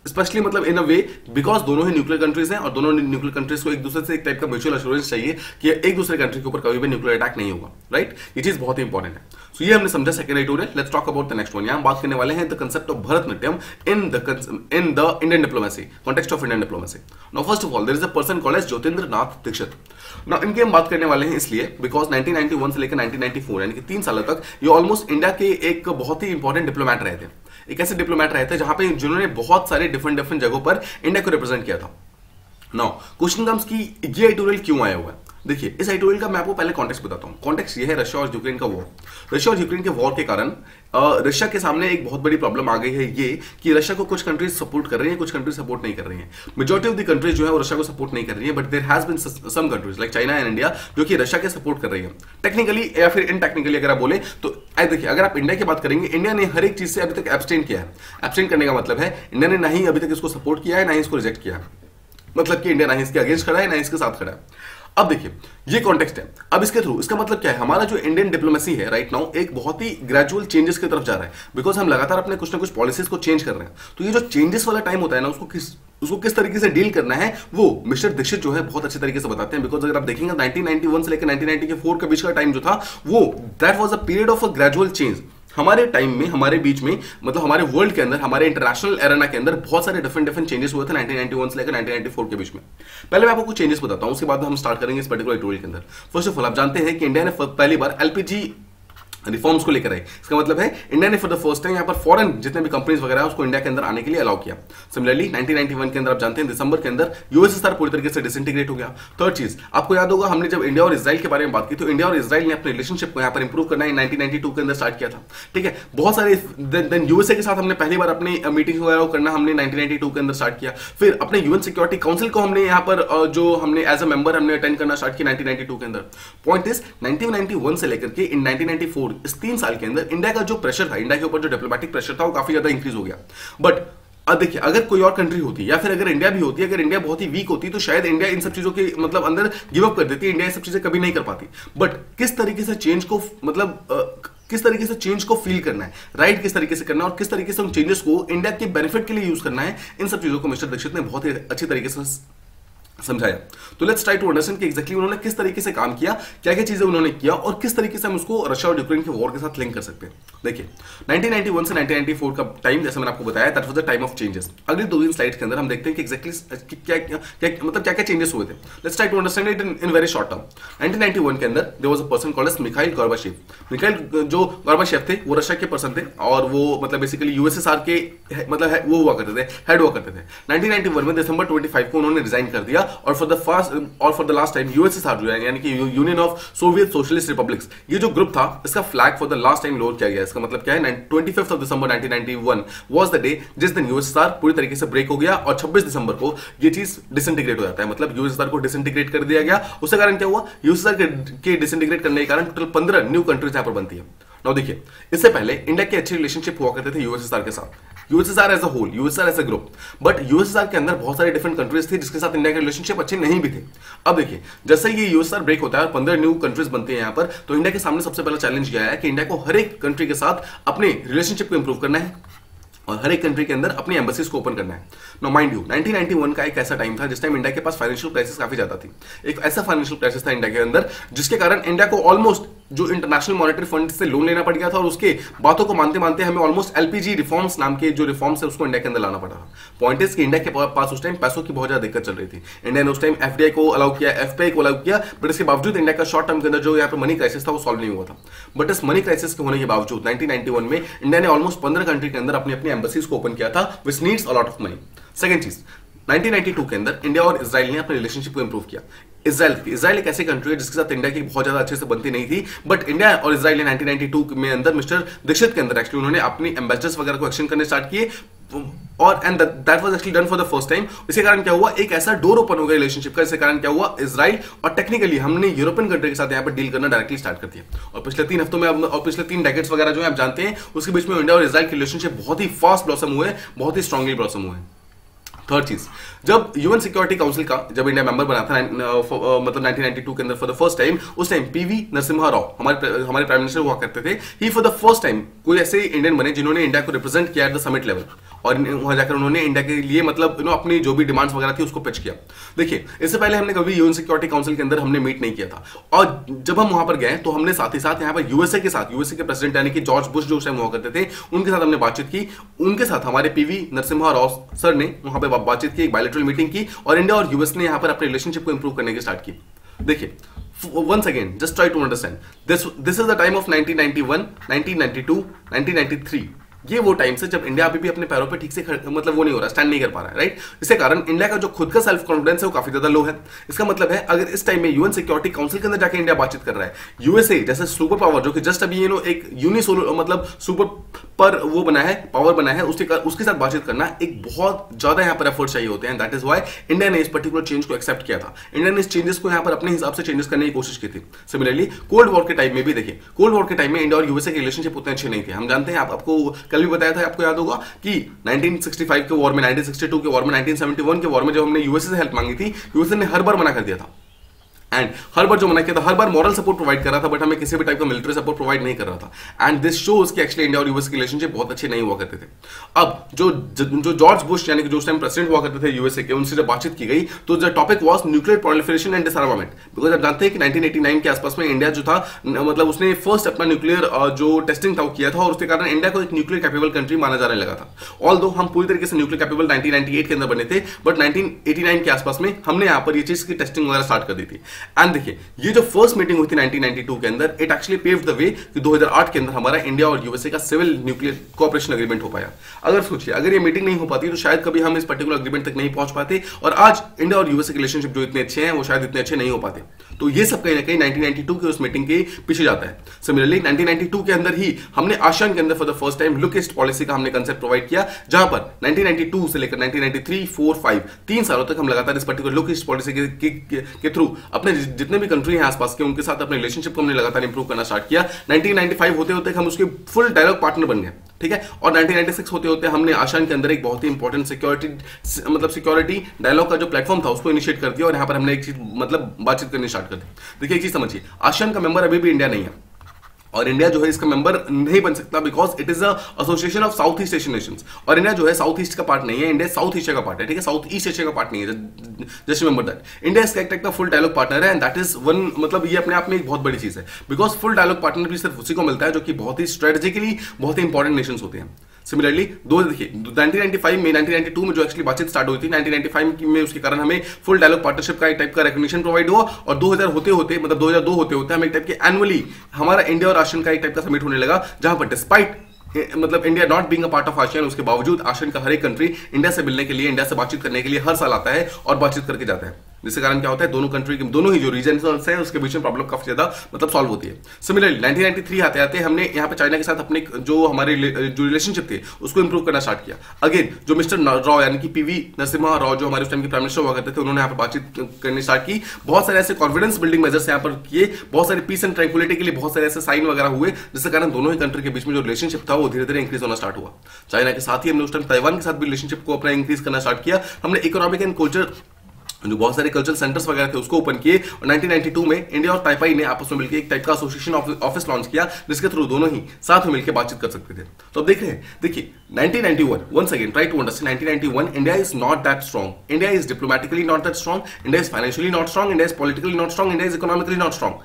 स्पेशली मतलब इन अ वे बिकॉज दोनों ही न्यूक्लियर कंट्रीज हैं, और दोनों न्यूक्लियर कंट्रीज को एक दूसरे से एक टाइप का म्यूचुअल एश्योरेंस चाहिए कि एक दूसरे कंट्री के ऊपर कभी भी न्यूक्लियर अटैक नहीं होगा, राइट। ये चीज बहुत ही इंपॉर्टेंट है। सो ये हमने समझा second editorial. Let's talk about the next one. यहां हम बात करने वाले हैं the concept of Bharatanatyam in the Indian diplomacy, context of Indian diplomacy. Now first of all there is a person called as Jyotindra Nath Dikshit. Now इनकी हम बात करने वाले हैं इसलिए बिकॉज 1991 से लेकर 1994 यानी कि 3 सालों तक ये ऑलमोस्ट इंडिया के एक बहुत ही इंपॉर्टेंट डिप्लोमेट रहे थे, एक ऐसे डिप्लोमेट रहे थे जहां पे जिन्होंने बहुत सारे डिफरेंट जगहों पर इंडिया को रिप्रेजेंट किया था। नाउ क्वेश्चन कम्स कि ये एडिटोरियल क्यों आया हुआ है। देखिए इस एडिटोरियल का मैं आपको पहले कॉन्टेक्स्ट बताता हूं। कॉन्टेक्स्ट ये है रशिया और यूक्रेन का वॉर। रशिया और यूक्रेन के वॉर के कारण रशिया के सामने एक बहुत बड़ी प्रॉब्लम आ गई है, ये कि रशिया को कुछ कंट्रीज सपोर्ट कर रही हैं, कुछ कंट्रीज सपोर्ट नहीं कर रही हैं। मेजॉरिटी ऑफ द कंट्रीज जो है वो रशिया को सपोर्ट नहीं कर रही है, but there has been some countries like China and India जो कि रशिया के सपोर्ट कर रही है टेक्निकली या फिर इनटेक्निकली अगर आप बोले तो। देखिए अगर आप इंडिया की बात करेंगे, इंडिया ने हर एक चीज से अभी तक एब्सटेन किया है। एब्सटेन करने का मतलब है इंडिया ने ना ही अभी तक इसको सपोर्ट किया है, ना ही इसको रिजेक्ट किया है, मतलब कि इंडिया ना ही इसके अगेंस्ट खड़ा है ना इसके साथ खड़ा है। अब देखिए ये कॉन्टेक्स्ट है। अब इसके थ्रू इसका मतलब क्या है, हमारा जो इंडियन डिप्लोमेसी है राइट नाउ एक बहुत ही ग्रेजुअल चेंजेस की तरफ जा रहा है, बिकॉज हम लगातार अपने कुछ ना कुछ पॉलिसीज को चेंज कर रहे हैं। तो ये जो चेंजेस वाला टाइम होता है ना, उसको किस तरीके से डील करना है वो मिस्टर दीक्षित जो है बहुत अच्छे तरीके से बताते हैं। बिकॉज अगर आप देखेंगे 1991 से लेकर 1994 के बीच का टाइम जो था वो that was a period of a gradual change. हमारे टाइम में, हमारे बीच में, मतलब हमारे वर्ल्ड के अंदर, हमारे इंटरनेशनल एरेना के अंदर बहुत सारे डिफरेंट चेंजेस हुए थे 1991 से लेकर 1994 के बीच में। पहले मैं आपको कुछ चेंजेस बताता हूं, उसके बाद हम स्टार्ट करेंगे इस पर्टिकुलर एडिटोरियल के अंदर। फर्स्ट ऑफ ऑल आप जानते हैं कि इंडिया ने पहली बार एलपीजी रिफॉर्म्स को लेकर आए। इसका मतलब है इंडिया ने फॉर द फर्स्ट टाइम यहाँ पर फॉरेन जितने भी कंपनीज वगैरह है उसको इंडिया के अंदर आने के लिए अलाउ किया। सिमिलरली 1991 के अंदर आप जानते हैं दिसंबर के अंदर यूएसएसआर पूरी तरीके से डिसइंटीग्रेट हो गया। थर्ड चीज आपको याद होगा, हमने जब इंडिया और इजराइल के बारे में बात की तो इंडिया और इजराइल ने अपने रिलेशनशिप को यहाँ पर इंप्रूव करना 1992 के अंदर स्टार्ट किया था, ठीक है। बहुत सारे देन यूएसए के साथ हमने पहली बार अपनी मीटिंग वगैरह करना हमने 1992 के अंदर स्टार्ट किया। फिर अपने यूएन सिक्योरिटी काउंसिल को हमने यहाँ पर जो हमने एज अ मेंबर हमने अटेंड करना स्टार्ट किया 1992 के अंदर। पॉइंट इज 1991 से लेकर के इन 1994 इस 3 साल के इंडिया का जो प्रेशर था, इंडिया के ऊपर जो डिप्लोमेटिक प्रेशर था वो काफी ज्यादा इंक्रीज हो गया। बट अब देखिए अगर कोई और कंट्री होती या फिर अगर इंडिया भी होती, अगर इंडिया बहुत ही वीक होती तो शायद इंडिया इन सब चीजों के मतलब अंदर गिव अप कर देती। इंडिया ये सब चीजें कभी नहीं कर पाती। बट किस तरीके से चेंज को मतलब किस तरीके से चेंज को फील करना है, राइट किस तरीके से करना है और किस तरीके से उन चेंजेस को इंडिया के बेनिफिट के लिए यूज करना है, इन सब चीजों को मिस्टर दीक्षित ने बहुत ही अच्छी तरीके से समझाया। तो लेट्स ट्राई टू अंडरस्टैंड कि एग्जैक्टली उन्होंने किस तरीके से काम किया, क्या क्या चीजें उन्होंने किया और किस तरीके से हम उसको रशिया और यूक्रेन के वॉर के साथ लिंक कर सकते हैं। देखिए 1991 से 1994 का टाइम जैसे मैंने आपको बताया that was the time of changes. अगली 2-3 स्लाइड्स के अंदर हम देखते हैं कि एग्जैक्टली क्या क्या चेंजेस हुए थे। Let's try to understand it in very short term. 1991 के अंदर there was a person called as Mikhail Gorbachev. Mikhail जो गोर्बाचेव थे वो रशिया के पर्सन थे और वो मतलब बेसिकली यूएसएसआर के मतलब वो हुआ करते थे, हेड हुआ करते थे। 1991 में दिसंबर 25 को उन्होंने रिजाइन कर दिया और for the last time USSR जो है यानी कि union of Soviet socialist republics, ये जो ग्रुप था इसका flag for the last time lower किया गया। इसका मतलब क्या है, 25 of December 1991 was the day जिस दिन यूएसएसआर पूरी तरीके से ब्रेक हो गया और 26 दिसंबर को ये चीज डिसइंटीग्रेट हो जाता है। मतलब यूएसएसआर को डिसइंटीग्रेट कर दिया गया। उसके कारण क्या हुआ, यूएसएसआर के डिसइंटीग्रेट करने के कारण टोटल 15 न्यू कंट्रीज यहां पर बनती है। नाउ देखिए, इससे पहले इंडिया के अच्छे रिलेशनशिप हुआ करते थे यूएसएसआर के साथ, USSR as a whole, USSR as a group. But USSR के अंदर बहुत सारे डिफरेंट कंट्रीज थे जिसके साथ इंडिया के रिलेशनशिप अच्छे नहीं भी थे। अब देखिए, जैसे ये यूएसएसआर ब्रेक होता है और 15 न्यू कंट्रीज बनते हैं यहां पर, तो इंडिया के सामने सबसे पहला चैलेंज यह है कि इंडिया को हर एक कंट्री के साथ अपने रिलेशनशिप को इंप्रूव करना है और हर एक कंट्री के अंदर अपनी एम्बेसीज को ओपन करना है। नो माइंड यू, 1991 का एक ऐसा टाइम था जिस टाइम इंडिया के पास फाइनेंशियल क्राइसिस काफी ज्यादा थी। एक ऐसा फाइनेंशियल क्राइसिस था इंडिया के अंदर जिसके कारण इंडिया को ऑलमोस्ट जो इंटरनेशनल मॉनेटरी फंड से लोन लेना पड़ गया था और उसके बातों को मानते मानते हमें ऑलमोस्ट एलपीजी रिफॉर्म्स नाम के जो रिफॉर्म्स है उसको इंडिया के अंदर लाना पड़ा। पॉइंट इज कि इंडिया के पास उस टाइम पैसों की बहुत ज्यादा दिक्कत चल रही थी। इंडिया ने उस टाइम एफडीआई को अलाउ किया, एफपीआई को अलाउ किया, बट इसके बावजूद इंडिया का शॉर्ट टर्म के अंदर जो यहाँ पर मनी क्राइसिस था वो सॉल्व नहीं हुआ था। बट इस मनी क्राइसिस के होने के बावजूद 1991 में इंडिया ने ऑलमोस्ट 15 कंट्री के अंदर अपनी एम्बेसीज को ओपन किया था, which needs a lot of money। Second चीज, 1992 के अंदर इंडिया और इजराइल ने अपने रिलेशनशिप को इंप्रूव किया। इजराइल एक ऐसी कंट्री है जिसके साथ इंडिया की बहुत ज्यादा अच्छे से बनती नहीं थी, बट इंडिया और इजराइल ने 1992 में अंदर मिस्टर दीक्षित के अंदर एक्चुअली उन्होंने अपनी एम्बेसडर्स वगैरह को एक्सचेंज करने स्टार्ट किए और and that was actually done for the first time. इसके कारण क्या हुआ, एक ऐसा डोर ओपन हो गया रिलेशनशिप का। इसके कारण क्या हुआ, इजराइल और टेक्निकली हमने यूरोपियन कंट्री के साथ यहाँ पर डील करना डायरेक्टली स्टार्ट कर दिया। और पिछले 3 हफ्तों में और पिछले 3 डेकेड्स वगैरह जो है आप जानते हैं, उसके बीच में इंडिया और इजराइल के रिलेशनशिप बहुत ही फास्ट ब्लॉसम हुए, बहुत ही स्ट्रांगली ब्लॉसम हुए। थर्ड चीज, जब यूएन सिक्योरिटी काउंसिल का जब इंडिया मेंबर बना था मतलब 1992 के अंदर फॉर द फर्स्ट टाइम, उस टाइम पीवी नरसिम्हा राव हमारे प्राइम मिनिस्टर हुआ करते थे। ही फॉर द फर्स्ट टाइम कोई ऐसे इंडियन बने जिन्होंने इंडिया को रिप्रेजेंट किया एट द समिट लेवल और वहां जाकर उन्होंने इंडिया के लिए मतलब अपनी जो भी डिमांड्स वगैरह थी उसको पिच किया। देखिए, इससे पहले हमने कभी यूएन सिक्योरिटी काउंसिल के अंदर हमने मीट नहीं किया था और जब हम वहां पर गए तो हमने साथ ही साथ यहाँ पर यूएसए के प्रेसिडेंट यानी कि जॉर्ज बुश जो उस टाइम हुआ करते थे उनके साथ हमने बातचीत की। उनके साथ हमारे पीवी नरसिम्हा राव सर ने वहां पर बातचीत की, एक बायलैटरल मीटिंग की और इंडिया और यूएस ने यहां पर अपने रिलेशनशिप को इंप्रूव करने की स्टार्ट की। देखिए, once again just try to understand this is the time of 1991, 1992, 1993। ये वो टाइम से जब इंडिया अभी भी अपने पैरों पे ठीक से मतलब वो नहीं हो रहा, स्टैंड नहीं कर पा रहा है, राइट। इसके कारण इंडिया का जो खुद का सेल्फ कॉन्फिडेंस है वो काफी ज्यादा लो है। इसका मतलब है अगर इस टाइम में यूएन सिक्योरिटी काउंसिल के अंदर जाके इंडिया बातचीत कर रहा है, यूएसए जैसे सुपर पावर जो कि जस्ट अभी एक यूनिसोलर मतलब सुपर पर वो बना है, पावर बना है, उसके साथ बातचीत करना एक बहुत ज्यादा यहाँ पर एफर्ट चाहिए होते हैं। दैट इज व्हाई इंडिया ने इस पर्टिकुलर चेंज को एक्सेप्ट किया था। इंडिया ने इस चेंजेस को यहाँ पर अपने हिसाब से चेंजेस करने की कोशिश की थी। सिमिलरली कोल्ड वॉर के टाइम में भी देखिए, कोल्ड वॉर के टाइम में इंडिया और यूएसए के रिलेशनशिप उतने अच्छे नहीं थे। हम जानते हैं, आपको कल भी बताया था, आपको याद होगा कि 1965 के वॉर में, 1962 के वॉर में, 1971 के वॉर में जब हमने यूएसए से हेल्प मांगी थी, यूएसए ने हर बार मना कर दिया था। एंड हर बार जो मना किया था, हर बार मॉरल सपोर्ट प्रोवाइड कर रहा था, बट हमें किसी भी टाइप का मिलिट्री सपोर्ट प्रोवाइड नहीं कर रहा था। एंड दिस शोज कि एक्चुअली इंडिया और यूएस के रिलेशनशिप बहुत अच्छे नहीं हुआ करते थे। अब जो जॉर्ज बुश यानी कि जो उस टाइम प्रेसिडेंट हुआ करते थे यूएसए के, उनसे जब बातचीत की गई तो the topic was nuclear proliferation and डिसआर्मामेंट। Because आप जानते हैं कि 1989 के आसपास में इंडिया जो था मतलब उसने फर्स्ट अपना न्यूक्लियर जो टेस्टिंग था वो किया था और उसके कारण इंडिया को एक न्यूक्लियर कैपेबल कंट्री माना जाने लगा था। ऑल्दो हम पूरी तरीके से न्यूक्लियर कैपेबल 1998 के अंदर बने थे, बट 1989 के आसपास में हमने यहाँ पर ये चीज की टेस्टिंग वगैरह स्टार्ट कर दी थी। एंड देखिए, ये जो फर्स्ट मीटिंग हुई थी 1992 के अंदर, it actually paved the way कि 2008 के अंदर हमारा इंडिया और यूएसए का सिविल न्यूक्लियर कोऑपरेशन एग्रीमेंट हो पाया। अगर सोचिए, अगर ये मीटिंग नहीं हो पाती तो शायद कभी हम इस पर्टिकुलर एग्रीमेंट तक नहीं पहुंच पाते और आज इंडिया और यूएसए के रिलेशनशिप जो इतने अच्छे हैं वो शायद इतने अच्छे नहीं हो पाते। तो ये सब कहीं ना कहीं 1992 की उस मीटिंग के पीछे जाता है। सिमिलरली 1992 के अंदर ही हमने आसियान के अंदर for the first time look east policy का हमने कंसेप्ट प्रोवाइड किया, जहां पर 1992 से लेकर 1993, 4, 5 3 सालों तक हम लगातार इस पर्टिकुलर लुक ईस्ट पॉलिसी के थ्रू अपने जितने भी कंट्री हैं आसपास के उनके साथ अपने रिलेशनशिप को हमने लगातार इंप्रूव करना स्टार्ट किया। 1995 होते होते हम उसके फुल डायलॉग पार्टनर बन गए, ठीक है। और 1996 होते होते हमने आसियान के अंदर एक बहुत ही इंपॉर्टेंट सिक्योरिटी डायलॉग का जो प्लेटफॉर्म था उसको इनिशिएट कर दिया और यहां पर हमने एक चीज मतलब बातचीत करनी स्टार्ट कर दी। देखिए, एक चीज समझिए, आसियान का मेंबर अभी भी इंडिया नहीं है और इंडिया जो है इसका मेंबर नहीं बन सकता because it is association of south east Asian Nations और इंडिया जो है साउथ ईस्ट का पार्ट नहीं है, इंडिया साउथ एशिया का पार्ट है, ठीक है। साउथ ईस्ट एशिया का पार्ट नहीं है, जस्ट रिमेंबर दैट। इंडिया इसका एक टाइप का फुल डायलॉग पार्टनर है एंड दैट इज वन, मतलब ये अपने आप में एक बहुत बड़ी चीज है बिकॉज फुल डायलॉग पार्टनर भी सिर्फ उसी को मिलता है जो कि बहुत ही स्ट्रेटेजिकली बहुत ही इंपॉर्टेंट नेशंस होते हैं। सिमिलरली देखिए 1995 में 1992 में जो एक्चुअली बातचीत स्टार्ट हुई थी 1995 में, उसके कारण हमें फुल डायलॉग पार्टनरशिप का एक टाइप का रिकॉग्निशन प्रोवाइड हुआ और 2000 होते होते मतलब 2002 होते होते हम एक टाइप के एनुअली हमारा इंडिया और आसियान का एक टाइप का समिट होने लगा, जहां पर डिस्पाइट मतलब India not being a part of ASEAN, उसके बावजूद आसियान का हर एक कंट्री इंडिया से मिलने के लिए, इंडिया से बातचीत करने के लिए हर साल आता है और बातचीत करके जाता है। जिसके कारण क्या होता है, दोनों कंट्री के दोनों ही जो रीजन है उसके बीच में प्रॉब्लम काफी ज्यादा मतलब सॉल्व होती है। सिमिलरली 1993 आते आते हमने यहाँ पे चाइना के साथ अपने जो हमारे जो रिलेशनशिप थे उसको इंप्रूव करना स्टार्ट किया। अगेन जो मिस्टर राव यानी कि पीवी नरसिम्हा राव जो हमारे उस टाइम के प्राइम मिनिस्टर हुआ करते थे, उन्होंने यहाँ पर बातचीत करनी स्टार्ट की। बहुत सारे ऐसे कॉन्फिडेंस बिल्डिंग मेजर्स यहाँ पर किए, बहुत सारे पीस एंड ट्रैंक्विलिटी के लिए बहुत सारे ऐसे साइन वगैरह हुए, जिसके कारण दोनों ही कंट्री के बीच में जो रिलेशनशिप था वो धीरे धीरे इंक्रीज होना स्टार्ट हुआ। चाइना के साथ ही हमने उस टाइम ताइवान के साथ भी रिलेशनशिप को अपना इंक्रीज करना स्टार्ट किया। हमने इकोनॉमिक एंड कल्चर जो बहुत सारे कल्चरल सेंटर्स वगैरह थे उसको ओपन किए, और 1992 में इंडिया और ताइपाई ने आपस में मिलकर एक टाइप का एसोसिएशन ऑफिस लॉन्च किया, जिसके थ्रू दोनों ही साथ में मिलकर बातचीत कर सकते थे। तो अब देख रहे हैं, देखिए 1991 once again try to understand 1991 India is not that strong, India is diplomatically not that strong, India is financially not strong, India is politically not strong, India is economically not strong.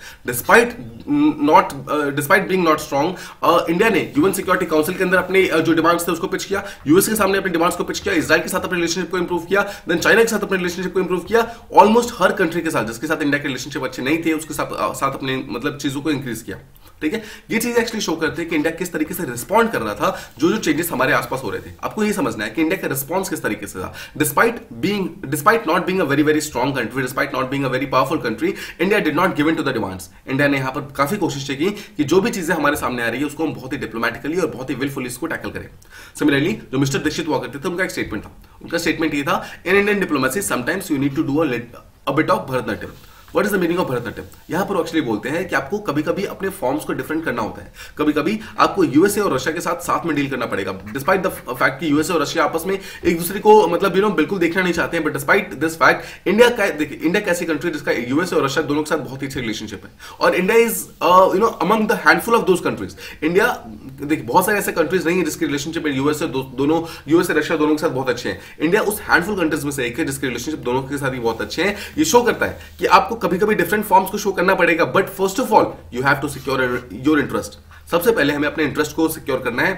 Despite being not strong, India ने UN security council के अंदर अपने जो demands थे उसको pitch किया, US के सामने अपने डिमांड्स को पिच किया, इजराइल के साथ अपने रिलेशनशिप को इंप्रूव किया, देन चाइना के साथ अपने रिलेशनशिप को इंप्रूव किया, ऑलमोस्ट हर कंट्री के साथ जिसके साथ इंडिया के रिलेशनशिप अच्छे नहीं थे उसके साथ अपने मतलब चीजों को इंक्रीज किया। ठीक है, ये चीज एक्चुअली शो करते हैं कि इंडिया किस तरीके से रिस्पॉन्ड कर रहा था जो चेंजेस हमारे आसपास हो रहे थे। आपको ये समझना है कि इंडिया का रिस्पॉन्स किस तरीके से था। Despite not being a very very strong country, despite not being a very powerful country, India did not give in to the demands. India ने यहां पर काफी कोशिश की कि जो भी चीजें हमारे सामने आ रही है उसको हम बहुत ही डिप्लोमेटिकली और बहुत ही विलफुली इसको टैकल करें। सिमिलरली जो मिस्टर दीक्षित हुआ करते थे उनका एक स्टेटमेंट था, उनका स्टेटमेंट ये था, in Indian diplomacy sometimes you need to do a bit of Bharatanatyam. What is the meaning of Bharatanatyam? यहां पर एक्चुअली बोलते हैं कि आपको कभी कभी अपने फॉर्म्स को डिफरेंट करना होता है। कभी कभी आपको यूएसए और रशिया के साथ में डील करना पड़ेगा, डिस्पाइट द फैक्ट कि यूएसए और रशिया आपस में एक दूसरे को मतलब बिल्कुल देखना नहीं चाहते हैं, but despite this fact India कैसी कंट्री जिसका यूएसए और रशिया दोनों के साथ बहुत ही अच्छी रिलेशनशिप है, और India is among the handful of those countries. India देखिए बहुत सारे ऐसे कंट्रीज नहीं है जिसकी रिलेशनशिप यूएसए रशिया दोनों के साथ बहुत अच्छे हैं। इंडिया उस हैंडफुल कंट्रीज में से एक है जिसके रिलेशनशिप दोनों के साथ ही बहुत अच्छे हैं। ये शो करता है कि आपको कभी कभी डिफरेंट फॉर्म्स को शो करना पड़ेगा, but first of all you have to secure your interest. सबसे पहले हमें अपने इंटरेस्ट को सिक्योर करना है,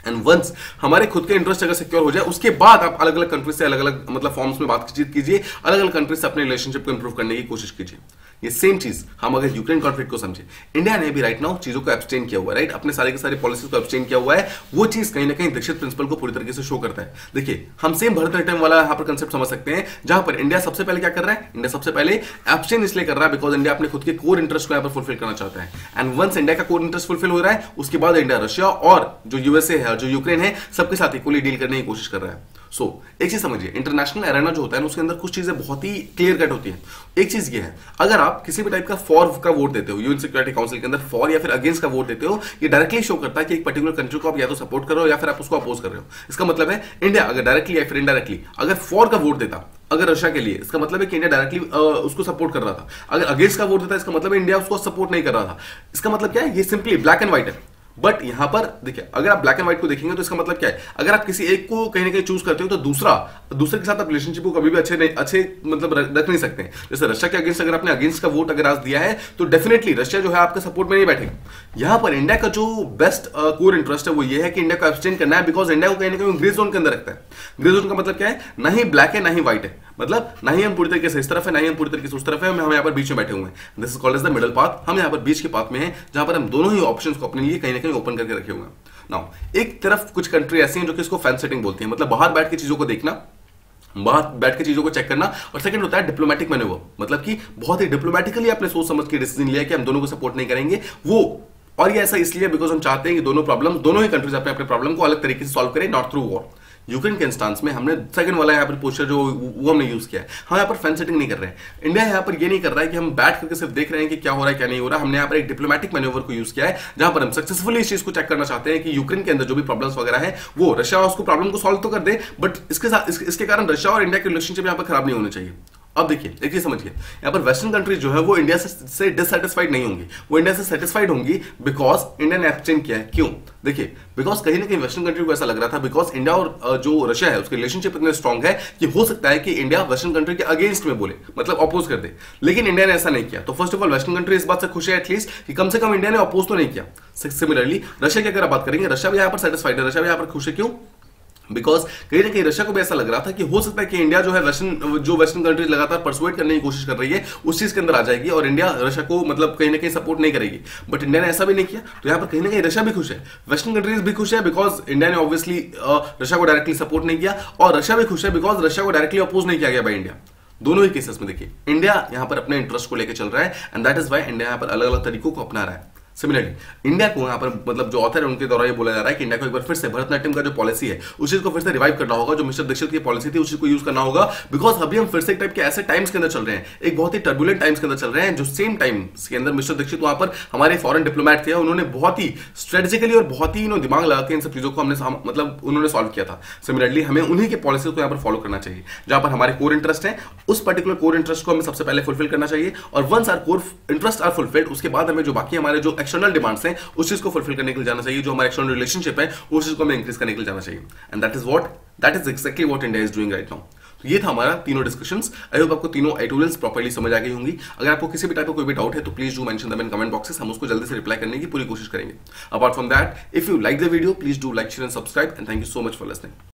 एंड वंस हमारे खुद के इंटरेस्ट अगर सिक्योर हो जाए उसके बाद आप अलग अलग कंट्रीज से अलग अलग मतलब फॉर्म्स में बातचीत कीजिए, अलग अलग कंट्रीज से अपने रिलेशनशिप को इंप्रूव करने की कोशिश कीजिए। ये सेम चीज हम अगर यूक्रेन कॉन्फ्लिक्ट को समझे, इंडिया ने भी राइट नाउ चीजों को एब्सटेन किया हुआ है, राइट, अपने सारे के सारे पॉलिसीज को एब्सटेन किया हुआ है। वो चीज कहीं ना कहीं दीक्षित प्रिंसिपल को पूरी तरीके से शो करता है। देखिए हम सेम भरतनाट्यम वाला यहाँ पर कंसेप्ट समझ सकते हैं, जहां पर इंडिया सबसे पहले क्या कर रहा है, इंडिया सबसे पहले एब्सटेन इसलिए कर रहा है बिकॉज इंडिया अपने खुद के कोर इंटरेस्ट को यहाँ पर फुलफिल करना चाहता है। एंड वंस इंडिया का कोर इंटरेस्ट फुलफिल हो रहा है उसके बाद इंडिया रशिया और जो यूएसए है जो यूक्रेन है सबके साथ इक्वली डील करने की कोशिश कर रहा है। सो एक चीज समझिए, इंटरनेशनल एरेना जो होता है उसके अंदर कुछ चीजें बहुत ही क्लियर कट होती है। एक चीज ये है, अगर आप किसी भी टाइप का फॉर का वोट देते हो यूएन सिक्योरिटी काउंसिल के अंदर, फॉर या फिर अगेंस्ट का वोट देते हो, ये डायरेक्टली शो करता है कि एक पर्टिकुलर कंट्री को आप या तो सपोर्ट कर रहे हो या फिर आप उसको अपोज कर रहे हो। इसका मतलब है इंडिया अगर डायरेक्टली या फिर इनडायरेक्टली अगर फॉर का वोट देता अगर रशिया के लिए, इसका मतलब है कि इंडिया डायरेक्टली उसको सपोर्ट कर रहा था। अगर अगेंस्ट का वोट देता इसका मतलब है इंडिया उसको सपोर्ट नहीं कर रहा था। इसका मतलब क्या है, ये सिंपली ब्लैक एंड व्हाइट है। बट यहां पर देखिए अगर आप ब्लैक एंड व्हाइट को देखेंगे तो इसका मतलब क्या है, अगर आप किसी एक को कहीं ना कहीं चूज करते हो तो दूसरे के साथ आप रिलेशनशिप को कभी भी अच्छे मतलब रख नहीं सकते हैं। जैसे रशिया के अगेंस्ट अगर आपने अगेंस्ट का वोट अगर आज दिया है तो डेफिनेटली रशिया जो है आपके सपोर्ट में नहीं बैठेगा। यहां पर इंडिया का जो बेस्ट कोर इंटरेस्ट है वो ये है कि इंडिया को एब्सटेन करना है, बिकॉज इंडिया को कहीं ना कहीं ग्रे जोन के अंदर रखता है। ग्रे जोन का मतलब क्या है, ना ही ब्लैक है ना ही व्हाइट है, मतलब ना ही हम पूरी तरीके से इस तरफ है ना ही हम पूरी तरीके से उस तरफ है, हम यहाँ पर बीच में बैठे हुए हैं। This is called as the middle path. हम यहाँ पर बीच के पाथ में हैं जहां पर हम दोनों ही ऑप्शंस को अपने लिए कहीं ना कहीं ओपन करके रखे हुए हैं। नाउ एक तरफ कुछ कंट्री ऐसी हैं जो कि इसको फैन सेटिंग बोलती है, मतलब बाहर बैठ के चीजों को देखना, बाहर बैठ के चीजों को चेक करना, और सेकंड होता है डिप्लोमेटिक मैन्यूवर, मतलब कि बहुत ही डिप्लोमेटिकली आपने सोच समझ के डिसीजन लिया कि हम दोनों को सपोर्ट नहीं करेंगे वो, और ये ऐसा इसलिए बिकॉज हम चाहते हैं कि दोनों ही कंट्रीज अपने अपने प्रॉब्लम को अलग तरीके से सॉल्व करें, नॉट थ्रू वॉर। यूक्रेन के इंस्टांस में हमने सेकंड वाला यहाँ पर पोस्टर जो वो हमने यूज किया है, हम यहाँ पर फैन सेटिंग नहीं कर रहे हैं। इंडिया यहाँ पर ये नहीं कर रहा है कि हम बैठ करके सिर्फ देख रहे हैं कि क्या हो रहा है क्या नहीं हो रहा। हमने यहाँ पर एक डिप्लोमेटिक मैन्यूवर को यूज किया है जहां पर हम सक्सेसफुली इस चीज को चेक करना चाहते हैं कि यूक्रेन के अंदर जो भी प्रॉब्लम्स वगैरह है वो रशिया उसको प्रॉब्लम को सॉल्व तो कर दे, बट इसके कारण रशिया और इंडिया के रिलेशनशिप यहाँ पर खराब नहीं होने चाहिए। अब देखिए एक चीज समझिए, यहाँ पर वेस्टर्न कंट्रीज जो है वो इंडिया से डिससेटिस्फाइड नहीं होंगी, वो इंडिया से सेटिस्फाइड होंगी बिकॉज इंडिया ने एक्सचेंज किया है। क्यों? देखिए बिकॉज कहीं ना कहीं वेस्टर्न कंट्री को ऐसा लग रहा था बिकॉज इंडिया और जो रशिया है उसके रिलेशनशिप इतने स्ट्रॉन्ग है कि हो सकता है कि इंडिया वेस्टर्न कंट्री के अगेंस्ट में बोले, मतलब अपोज कर दे, लेकिन इंडिया ने ऐसा नहीं किया। तो first of all western country इस बात से खुश है एटलीस्ट कि कम से कम इंडिया ने अपोज तो नहीं किया। सिमिलरली रशिया की अगर आप बात करेंगे, रशिया भी यहाँ पर सेटिस्फाइड है, रशिया भी यहाँ पर खुश है। क्यों? बिकॉज कहीं ना कहीं रशिया को भी ऐसा लग रहा था कि हो सकता है कि इंडिया जो है वेस्टर्न कंट्रीज लगातार परसुएट करने की कोशिश कर रही है उस चीज के अंदर आ जाएगी और इंडिया रशिया को मतलब कहीं ना कहीं सपोर्ट नहीं करेगी, बट इंडिया ने ऐसा भी नहीं किया। तो यहाँ पर कहीं ना कहीं रशिया भी खुश है, वेस्टर्न कंट्रीज भी खुश है बिकॉज इंडिया ने ऑब्वियसली रशिया को डायरेक्टली सपोर्ट नहीं किया, और रशिया भी खुश है बिकॉज रशिया को डायरेक्टली अपोज नहीं किया गया बाय इंडिया। दोनों ही केसेस में देखिए इंडिया यहां पर अपने इंटरेस्ट को लेकर चल रहा है and that is why India यहां पर अलग अलग तरीकों को अपना रहा है। सिमिलरली इंडिया को यहाँ पर मतलब जो ऑथर है उनके द्वारा ये बोला जा रहा है कि इंडिया को एक बार फिर से भरतनाट्यम का जो पॉलिसी है उस चीज को फिर से रिवाइव करना होगा, जो मिस्टर दीक्षित की पॉलिसी थी उस चीज को यूज करना होगा, बिकॉज अभी हम फिर से एक टाइप के ऐसे टाइम्स के अंदर चल रहे हैं, एक बहुत ही टर्बुलेंट टाइम्स के अंदर चल रहे हैं, जो सेम टाइम्स के अंदर मिस्टर दीक्षित वहां पर हमारे फॉरेन डिप्लोमेट थे, उन्होंने बहुत ही स्ट्रेटेजिकली और बहुत ही दिमाग लगा के इन सब चीजों को हमने मतलब उन्होंने सॉल्व किया था। सिमिलरली हमें उन्हीं के पॉलिसी को यहाँ पर फॉलो करना चाहिए, जहां पर हमारे कोर इंटरेस्ट है उस पर्टिकुलर कोर इंटरेस्ट को हमें सबसे पहले फुलफिल करना चाहिए, और once are core interest are fulfilled उसके बाद हमें जो बाकी हमारे जो एक्सटर्नल डिमांड्स हैं उस चीज को फुलफिल करने के लिए जाना चाहिए, जो हमारे एक्सटर्नल रिलेशनशिप है उस चीज को हमें इंक्रीज करने के लिए जाना चाहिए। And that is exactly what India is doing right now. तो ये था हमारा तीनों डिस्कशंस। आई होप आपको तीनों एडिटोरियल्स प्रॉपर्ली समझ आ गई होंगी। अगर आपको किसी भी टाइप का कोई भी डाउट है तो please do mention them in comment boxes, हम उसको जल्दी से रिप्लाई करने की पूरी कोशिश करेंगे। Apart from that, if you like the video please do like, share and subscribe, and thank you so much for listening.